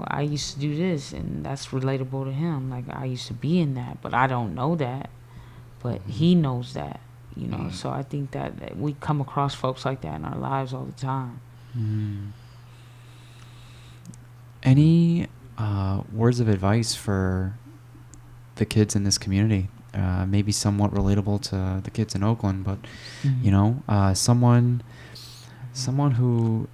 I used to do this, and that's relatable to him. Like, I used to be in that, but I don't know that. but he knows that, you know. So I think that we come across folks like that in our lives all the time. Any words of advice for the kids in this community? Maybe somewhat relatable to the kids in Oakland, but you know, someone who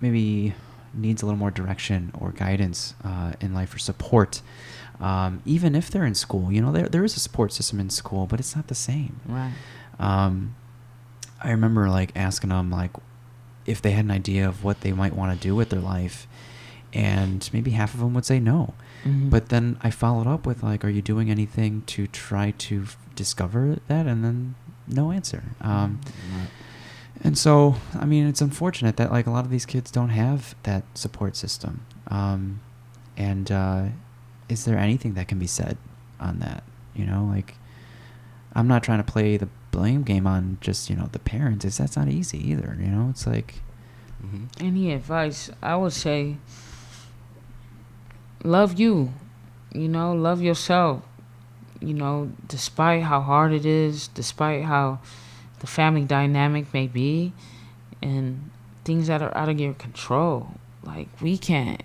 maybe needs a little more direction or guidance in life or support, even if they're in school. You know, there is a support system in school, but it's not the same. Right. I remember like asking them like if they had an idea of what they might want to do with their life, and maybe half of them would say no. But then I followed up with like, are you doing anything to try to discover that? And then no answer. And so, I mean, it's unfortunate that like a lot of these kids don't have that support system. And is there anything that can be said on that? You know, like, I'm not trying to play the blame game on just, you know, the parents. That's not easy either. You know, it's like. Any advice? I would say, love you. You know, love yourself. You know, despite how hard it is, despite how the family dynamic may be, and things that are out of your control. Like, we can't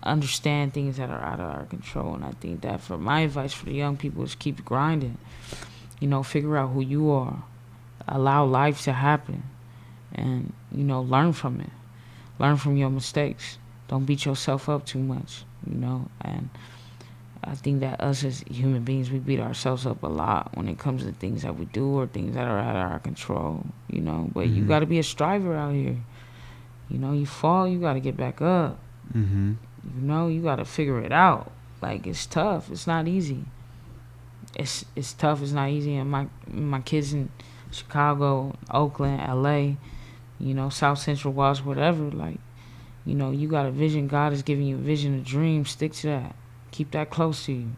understand things that are out of our control. And I think that for my advice for the young people is keep grinding. You know, figure out who you are. Allow life to happen. And, you know, learn from it. Learn from your mistakes. Don't beat yourself up too much, you know. And I think that us as human beings, we beat ourselves up a lot when it comes to things that we do or things that are out of our control, you know. But you got to be a striver out here. You know, you fall, you got to get back up. You know, you got to figure it out. Like, it's tough. It's not easy. It's tough. It's not easy. And my kids in Chicago, Oakland, LA, you know, South Central Watts, whatever, like, you know, you got a vision. God is giving you a vision, a dream. Stick to that. Keep that close to you.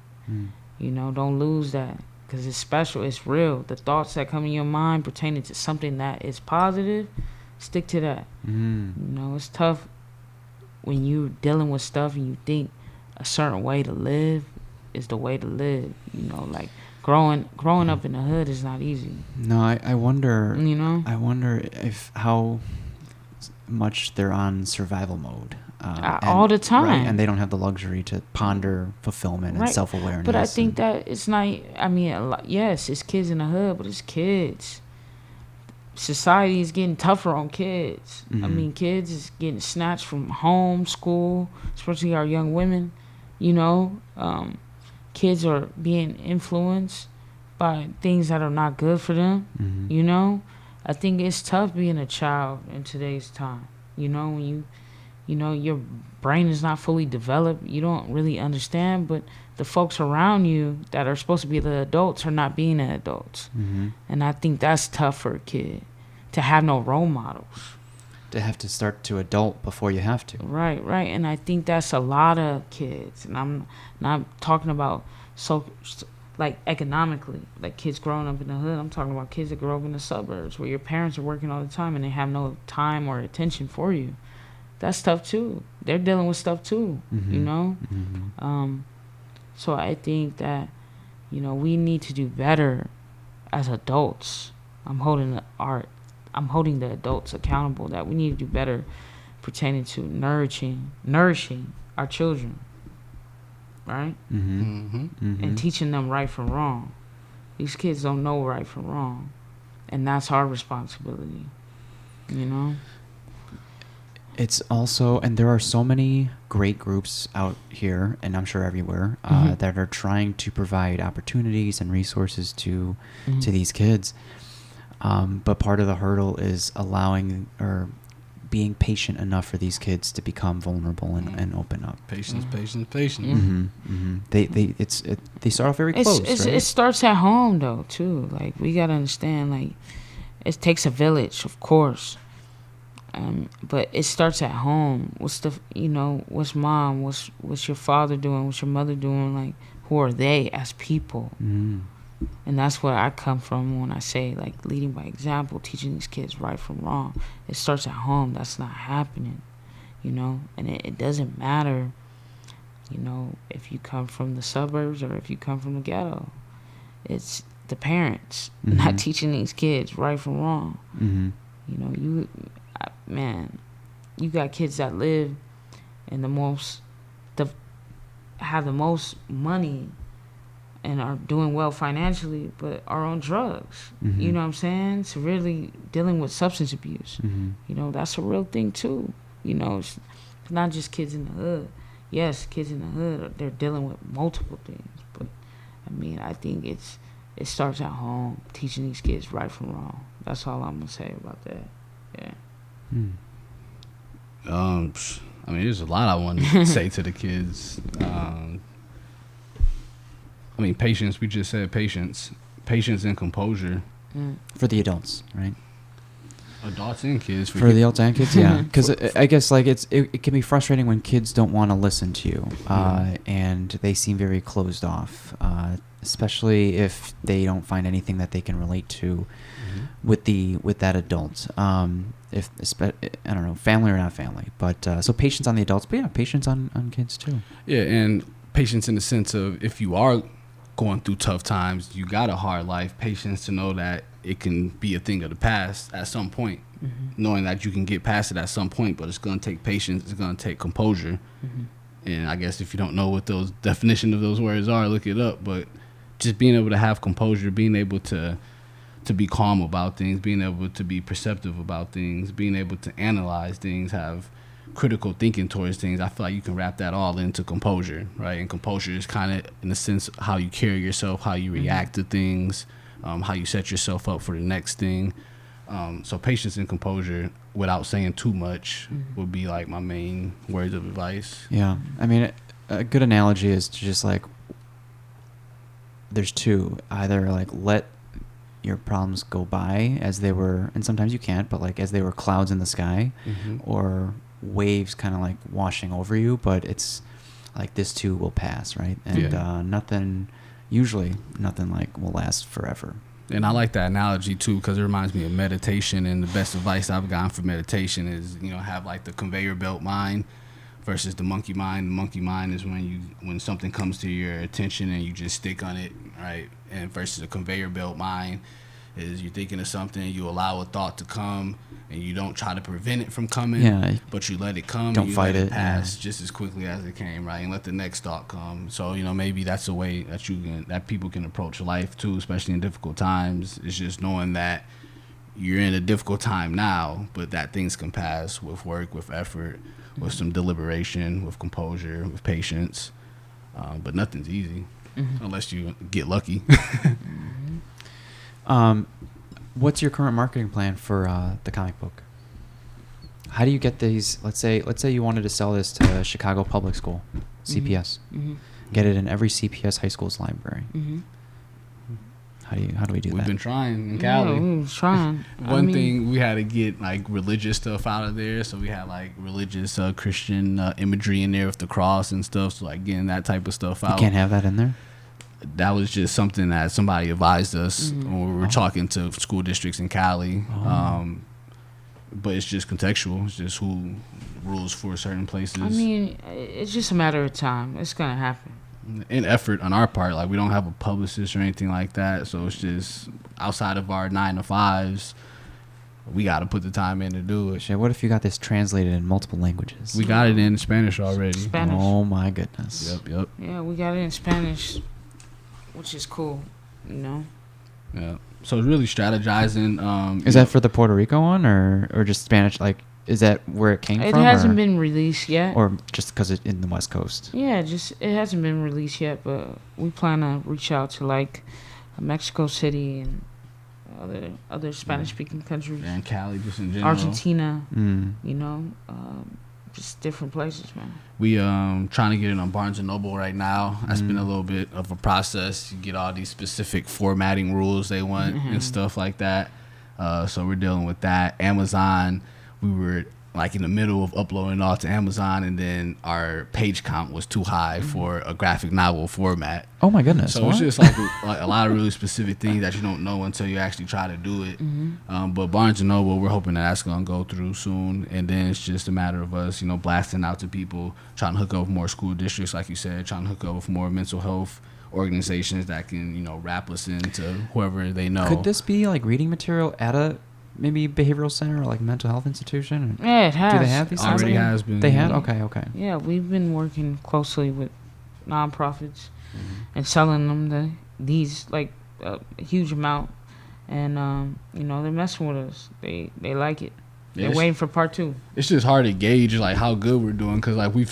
You know, don't lose that, because it's special. It's real. The thoughts that come in your mind pertaining to something that is positive, stick to that. You know, it's tough when you're dealing with stuff and you think a certain way to live is the way to live. You know, like growing up in the hood is not easy. No, I wonder. You know, I wonder if how much they're on survival mode all the time, right? And they don't have the luxury to ponder fulfillment and self-awareness. But I think that it's not. I mean, yes, it's kids in the hood, but it's kids. Society is getting tougher on kids. I mean, kids is getting snatched from home, school, especially our young women. You know, kids are being influenced by things that are not good for them. You know, I think it's tough being a child in today's time. You know, when you know, your brain is not fully developed, you don't really understand, but the folks around you that are supposed to be the adults are not being the adults. And I think that's tough for a kid, to have no role models. To have to start to adult before you have to. Right. And I think that's a lot of kids. And I'm not talking about like economically, like kids growing up in the hood. I'm talking about kids that grow up in the suburbs where your parents are working all the time and they have no time or attention for you. That's tough too. They're dealing with stuff too, you know? So I think that, you know, we need to do better as adults. I'm holding the adults accountable, that we need to do better pertaining to nourishing our children, right? And teaching them right from wrong. These kids don't know right from wrong, and that's our responsibility, you know? It's also, and there are so many great groups out here, and I'm sure everywhere, that are trying to provide opportunities and resources to these kids. But part of the hurdle is allowing or being patient enough for these kids to become vulnerable and open up. Patience. They start off very close, right? It starts at home though too. Like, we gotta understand, like, it takes a village, of course. But it starts at home. What's mom? What's your father doing? What's your mother doing? Like, who are they as people? And that's where I come from when I say, like, leading by example, teaching these kids right from wrong. It starts at home. That's not happening, you know? And it doesn't matter, You know, if you come from the suburbs or if you come from the ghetto, it's the parents not teaching these kids right from wrong. You know, you got kids that live in have the most money and are doing well financially, but are on drugs. You know what I'm saying? So really dealing with substance abuse. You know, that's a real thing too. You know, it's not just kids in the hood. Yes, kids in the hood, they're dealing with multiple things. But, I mean, I think it starts at home, teaching these kids right from wrong. That's all I'm going to say about that. Yeah. I mean, there's a lot I want to say to the kids. I mean, patience. We just said patience and composure For the adults, right? Adults and kids. For the adults and kids, yeah. Because I guess like it can be frustrating when kids don't want to listen to you, and they seem very closed off, especially if they don't find anything that they can relate to with that adult. I don't know, family or not family, but so patience on the adults, but yeah, patience on kids too. Yeah, and patience in the sense of if you are going through tough times, you got a hard life, patience to know that it can be a thing of the past at some point, knowing that you can get past it at some point, but it's going to take patience, it's going to take composure. And I guess if you don't know what those definition of those words are, look it up, but just being able to have composure, being able to be calm about things, being able to be perceptive about things, being able to analyze things, have critical thinking towards things. I feel like you can wrap that all into composure, right? And composure is kind of, in a sense, how you carry yourself, how you react to things, how you set yourself up for the next thing. So patience and composure, without saying too much, would be like my main words of advice. Yeah. I mean, a good analogy is to just like, there's two. Either like let your problems go by as they were, and sometimes you can't, but like as they were clouds in the sky, or waves kind of like washing over you, but it's like this too will pass, right? And usually nothing like will last forever. And I like that analogy too, because it reminds me of meditation, and the best advice I've gotten for meditation is, have like the conveyor belt mind versus the monkey mind. The monkey mind is when something comes to your attention and you just stick on it, right? And versus the conveyor belt mind is you're thinking of something, you allow a thought to come, and you don't try to prevent it from coming, but you let it come. Don't and you fight let it pass just as quickly as it came, right? And let the next thought come. So maybe that's a way that people can approach life too, especially in difficult times. It's just knowing that you're in a difficult time now, but that things can pass with work, with effort, with some deliberation, with composure, with patience. But nothing's easy unless you get lucky. What's your current marketing plan for the comic book? How do you get these? Let's say you wanted to sell this to Chicago Public School, CPS. Get it in every CPS high school's library. How do we do that? We've been trying in Cali. Yeah, we've been trying. One thing, we had to get like religious stuff out of there, so we had like religious Christian imagery in there with the cross and stuff. So like getting that type of stuff out. You can't have that in there? That was just something that somebody advised us when we were talking to school districts in Cali. But it's just contextual. It's just who rules for certain places. I mean, it's just a matter of time. It's gonna happen. And effort on our part. Like, we don't have a publicist or anything like that, so it's just outside of our 9 to 5s. We got to put the time in to do it. Shit, what if you got this translated in multiple languages? We got it in Spanish already. Spanish. Oh my goodness. Yep. Yeah, we got it in Spanish, which is cool, Yeah. So it's really strategizing. Is that for the Puerto Rico one or just Spanish? Like, is that where it came from? It hasn't been released yet. Or just because it's in the West Coast? Yeah, it hasn't been released yet, but we plan to reach out to like Mexico City and other Spanish-speaking countries. And Cali, just in general. Argentina, just different places, man. We trying to get it on Barnes & Noble right now. That's been a little bit of a process. You get all these specific formatting rules they want and stuff like that. So we're dealing with that. Amazon, we were like in the middle of uploading all to Amazon, and then our page count was too high for a graphic novel format. Oh my goodness! So it's just like a lot of really specific things that you don't know until you actually try to do it. But Barnes and Noble, we're hoping that's gonna go through soon, and then it's just a matter of us, blasting out to people, trying to hook up with more school districts, like you said, trying to hook up with more mental health organizations that can, wrap us into whoever they know. Could this be like reading material at a maybe behavioral center or like mental health institution? Yeah, it has. Do they have these? Already has been. They have? Okay. Yeah, we've been working closely with nonprofits and selling them these like a huge amount, and they're messing with us. They like it. They're waiting for part 2. It's just hard to gauge like how good we're doing, because like we've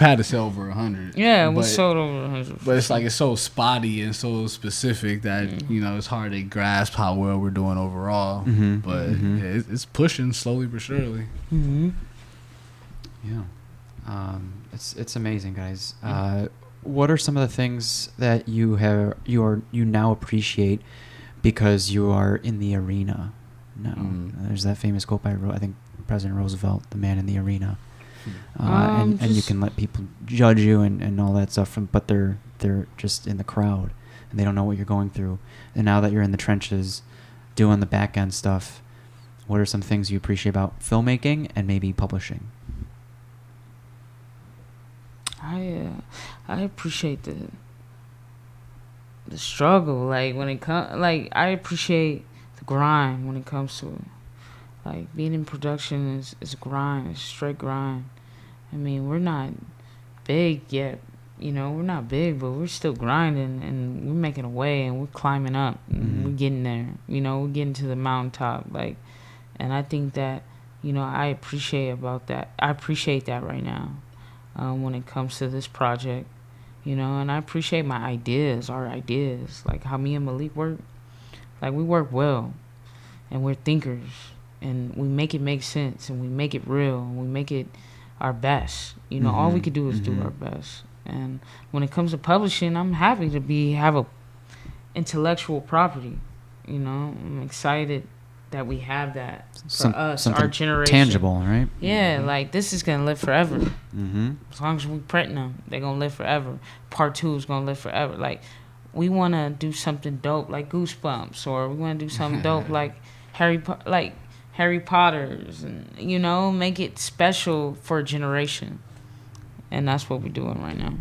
had to sell over 100. Yeah, we sold over 100. But it's like it's so spotty and so specific that it's hard to grasp how well we're doing overall. But yeah, it's pushing slowly but surely. Yeah, it's amazing, guys. What are some of the things that you now appreciate because you are in the arena? No, there's that famous quote by I think President Roosevelt, "The man in the arena," and you can let people judge you and all that stuff, but they're just in the crowd and they don't know what you're going through. And now that you're in the trenches, doing the back end stuff, what are some things you appreciate about filmmaking and maybe publishing? I appreciate the struggle. Like when it comes, like I appreciate the grind when it comes to it. Like being in production is grind, it's straight grind. I mean, we're not big yet, we're not big, but we're still grinding and we're making a way and we're climbing up. And we're getting there, we're getting to the mountaintop. Like, and I think that, I appreciate that right now when it comes to this project, and I appreciate my ideas, our ideas, like how me and Malik work. Like, we work well, and we're thinkers, and we make it make sense, and we make it real, and we make it our best. All we could do is do our best. And when it comes to publishing, I'm happy to have a intellectual property. I'm excited that we have that for us, our generation. Tangible, right? Yeah, like this is gonna live forever. As long as we print them, they're gonna live forever. Part 2 is gonna live forever. Like, we want to do something dope like Goosebumps, or we want to do something dope like Harry Potter's, and make it special for a generation. And that's what we're doing right now.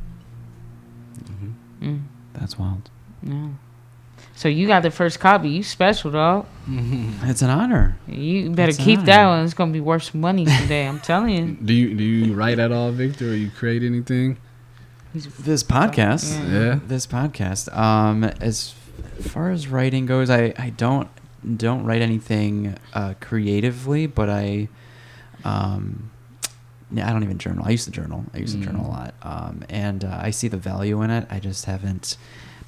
That's wild. Yeah. So you got the first copy. You special, dog. It's an honor. You better keep that one. It's gonna be worth some money today. I'm telling you. Do you write at all, Victor, or you create anything? This podcast. Yeah. This podcast. As far as writing goes, I don't write anything creatively, but I don't even journal. I used to journal. I used to journal a lot, and I see the value in it. I just haven't.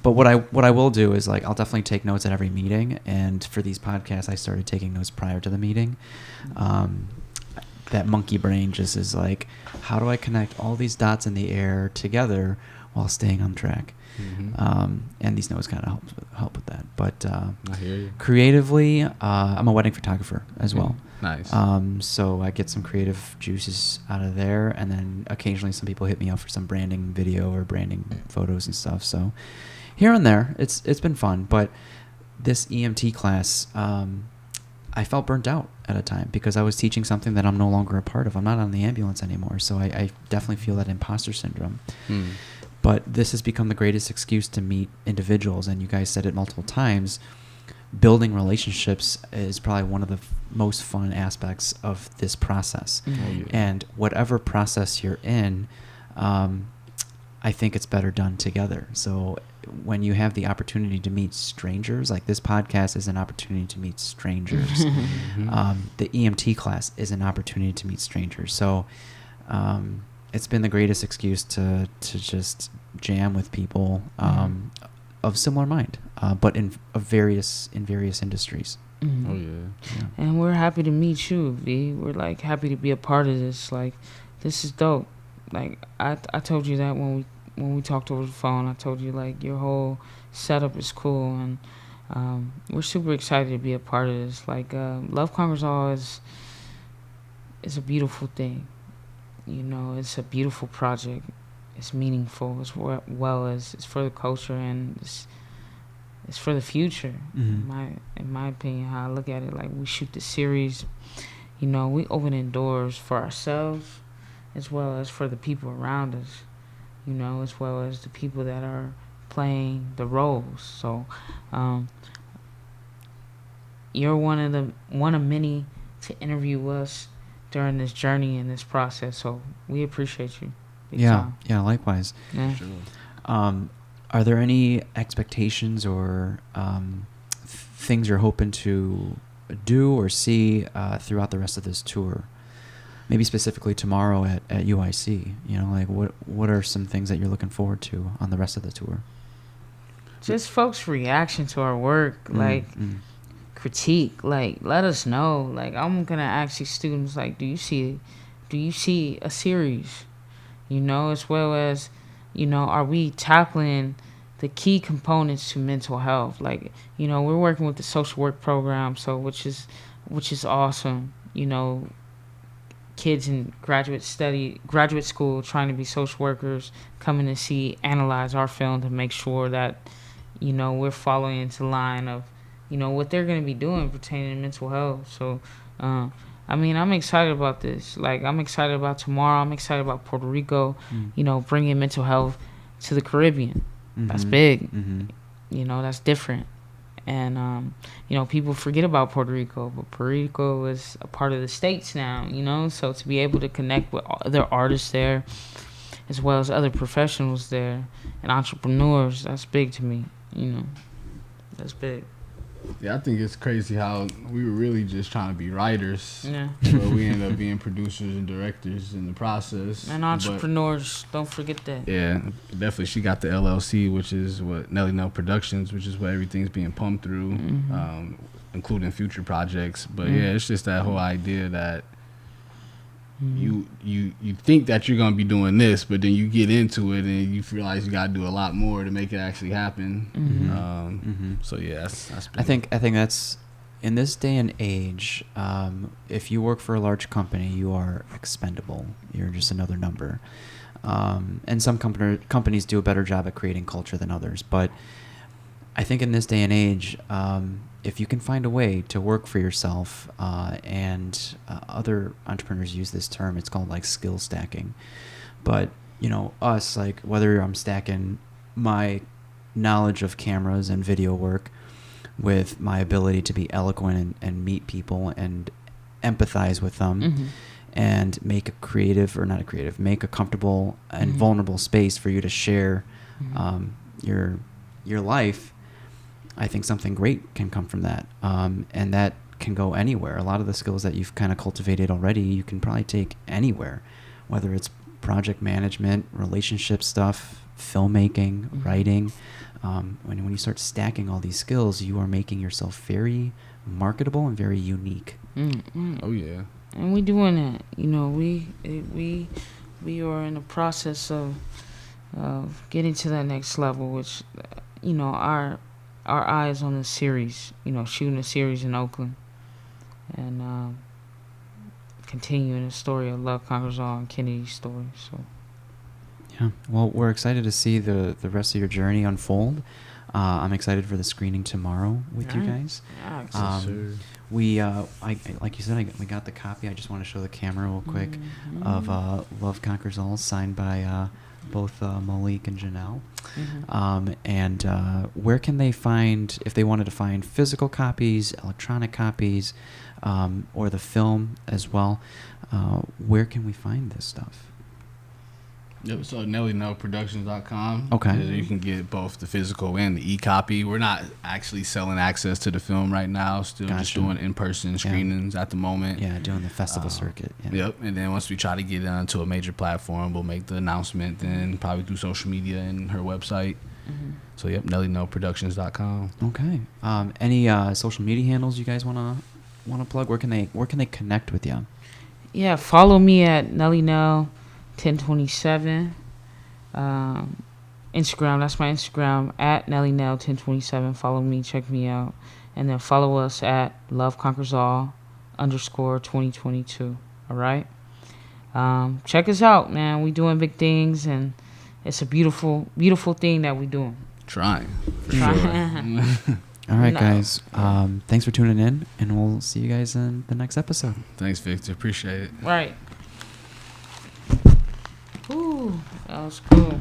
But what I will do is, like, I'll definitely take notes at every meeting. And for these podcasts, I started taking notes prior to the meeting. That monkey brain just is like, how do I connect all these dots in the air together while staying on track? And these notes kind of help with that. But I hear you. Creatively, I'm a wedding photographer as well. Nice. So I get some creative juices out of there, and then occasionally some people hit me up for some branding video or branding photos and stuff. So here and there, it's been fun. But this EMT class, I felt burnt out at a time because I was teaching something that I'm no longer a part of. I'm not on the ambulance anymore, so I definitely feel that imposter syndrome. But this has become the greatest excuse to meet individuals, and you guys said it multiple times. Building relationships is probably one of the most fun aspects of this process. And whatever process you're in, I think it's better done together. So when you have the opportunity to meet strangers, like this podcast is an opportunity to meet strangers. The EMT class is an opportunity to meet strangers. So it's been the greatest excuse to just jam with people of similar mind, but in various industries. Oh yeah. And we're happy to meet you, V. We're like happy to be a part of this. Like, this is dope. Like, I told you that when we talked over the phone. I told you, like, your whole setup is cool, and we're super excited to be a part of this. Like, Love Conquers All is a beautiful thing. You know, it's a beautiful project. It's meaningful as well as it's for the culture, and it's for the future. In my opinion, how I look at it, like we shoot the series, you know, we opening doors for ourselves as well as for the people around us, you know, as well as the people that are playing the roles. So you're one of many to interview us during this journey and this process. So we appreciate you. Big time. Yeah, likewise. Yeah. Sure. Are there any expectations or things you're hoping to do or see throughout the rest of this tour? Maybe specifically tomorrow at UIC. You know, like what are some things that you're looking forward to on the rest of the tour? Just folks' reaction to our work, like critique, like let us know. Like I'm gonna ask these students, like, do you see a series? You know, as well as, you know, are we tackling the key components to mental health? Like, you know, we're working with the social work program, so which is awesome. You know, kids in graduate school trying to be social workers coming to analyze our film to make sure that, you know, we're following into line of, you know, what they're going to be doing pertaining to mental health. So, I mean, I'm excited about this. Like, I'm excited about tomorrow. I'm excited about Puerto Rico, you know, bringing mental health to the Caribbean. That's big. You know, that's different. And, you know, people forget about Puerto Rico, but Puerto Rico is a part of the States now, you know? So to be able to connect with other artists there, as well as other professionals there and entrepreneurs, that's big to me, you know? That's big. Yeah, I think it's crazy how we were really just trying to be writers. Yeah. But we ended up being producers and directors in the process. And entrepreneurs, don't forget that. Yeah, definitely. She got the LLC, which is what Nelly Nell Productions, which is what everything's being pumped through, including future projects. But yeah, it's just that whole idea that you think that you're gonna be doing this, but then you get into it and you realize you gotta do a lot more to make it actually happen. So yeah, that's big. I think that's, in this day and age, if you work for a large company, you are expendable. You're just another number. And some companies do a better job at creating culture than others. But I think in this day and age, if you can find a way to work for yourself, and other entrepreneurs use this term, it's called like skill stacking. But, you know, us, like whether I'm stacking my knowledge of cameras and video work with my ability to be eloquent and meet people and empathize with them and make make a comfortable and vulnerable space for you to share your life. I think something great can come from that. And that can go anywhere. A lot of the skills that you've kind of cultivated already, you can probably take anywhere, whether it's project management, relationship stuff, filmmaking, writing. When you start stacking all these skills, you are making yourself very marketable and very unique. Oh yeah. And we doing that. You know, we are in the process of getting to that next level, which, you know, our eyes on the series, you know, shooting a series in Oakland and continuing the story of Love Conquers All and Kennedy's story. So yeah, well, we're excited to see the rest of your journey unfold. I'm excited for the screening tomorrow with you guys. Yeah, we like you said, we got the copy. I just want to show the camera real quick of Love Conquers All, signed by both Malik and Janell. And where can they find, if they wanted to find physical copies, electronic copies, or the film as well, where can we find this stuff? Yep, so NellyNellProductions.com. Okay. You can get both the physical and the e-copy. We're not actually selling access to the film right now. Still just doing in-person screenings at the moment. Yeah, doing the festival circuit. Yeah. Yep, and then once we try to get it onto a major platform, we'll make the announcement, then probably through social media and her website. So, yep, NellyNellProductions.com. Okay. Any social media handles you guys want to plug? Where can they connect with you? Yeah, follow me at Nelly Nell 1027. Instagram, that's my Instagram, at Nelly Nell 1027. Follow me, check me out. And then follow us at Love Conquers All _2022 All right. Check us out, man. We doing big things, and it's a beautiful, beautiful thing that we doing. Trying, for Trying. sure. All right, No. guys. Thanks for tuning in, and we'll see you guys in the next episode. Thanks, Victor. Appreciate it. Right. Ooh, that was cool.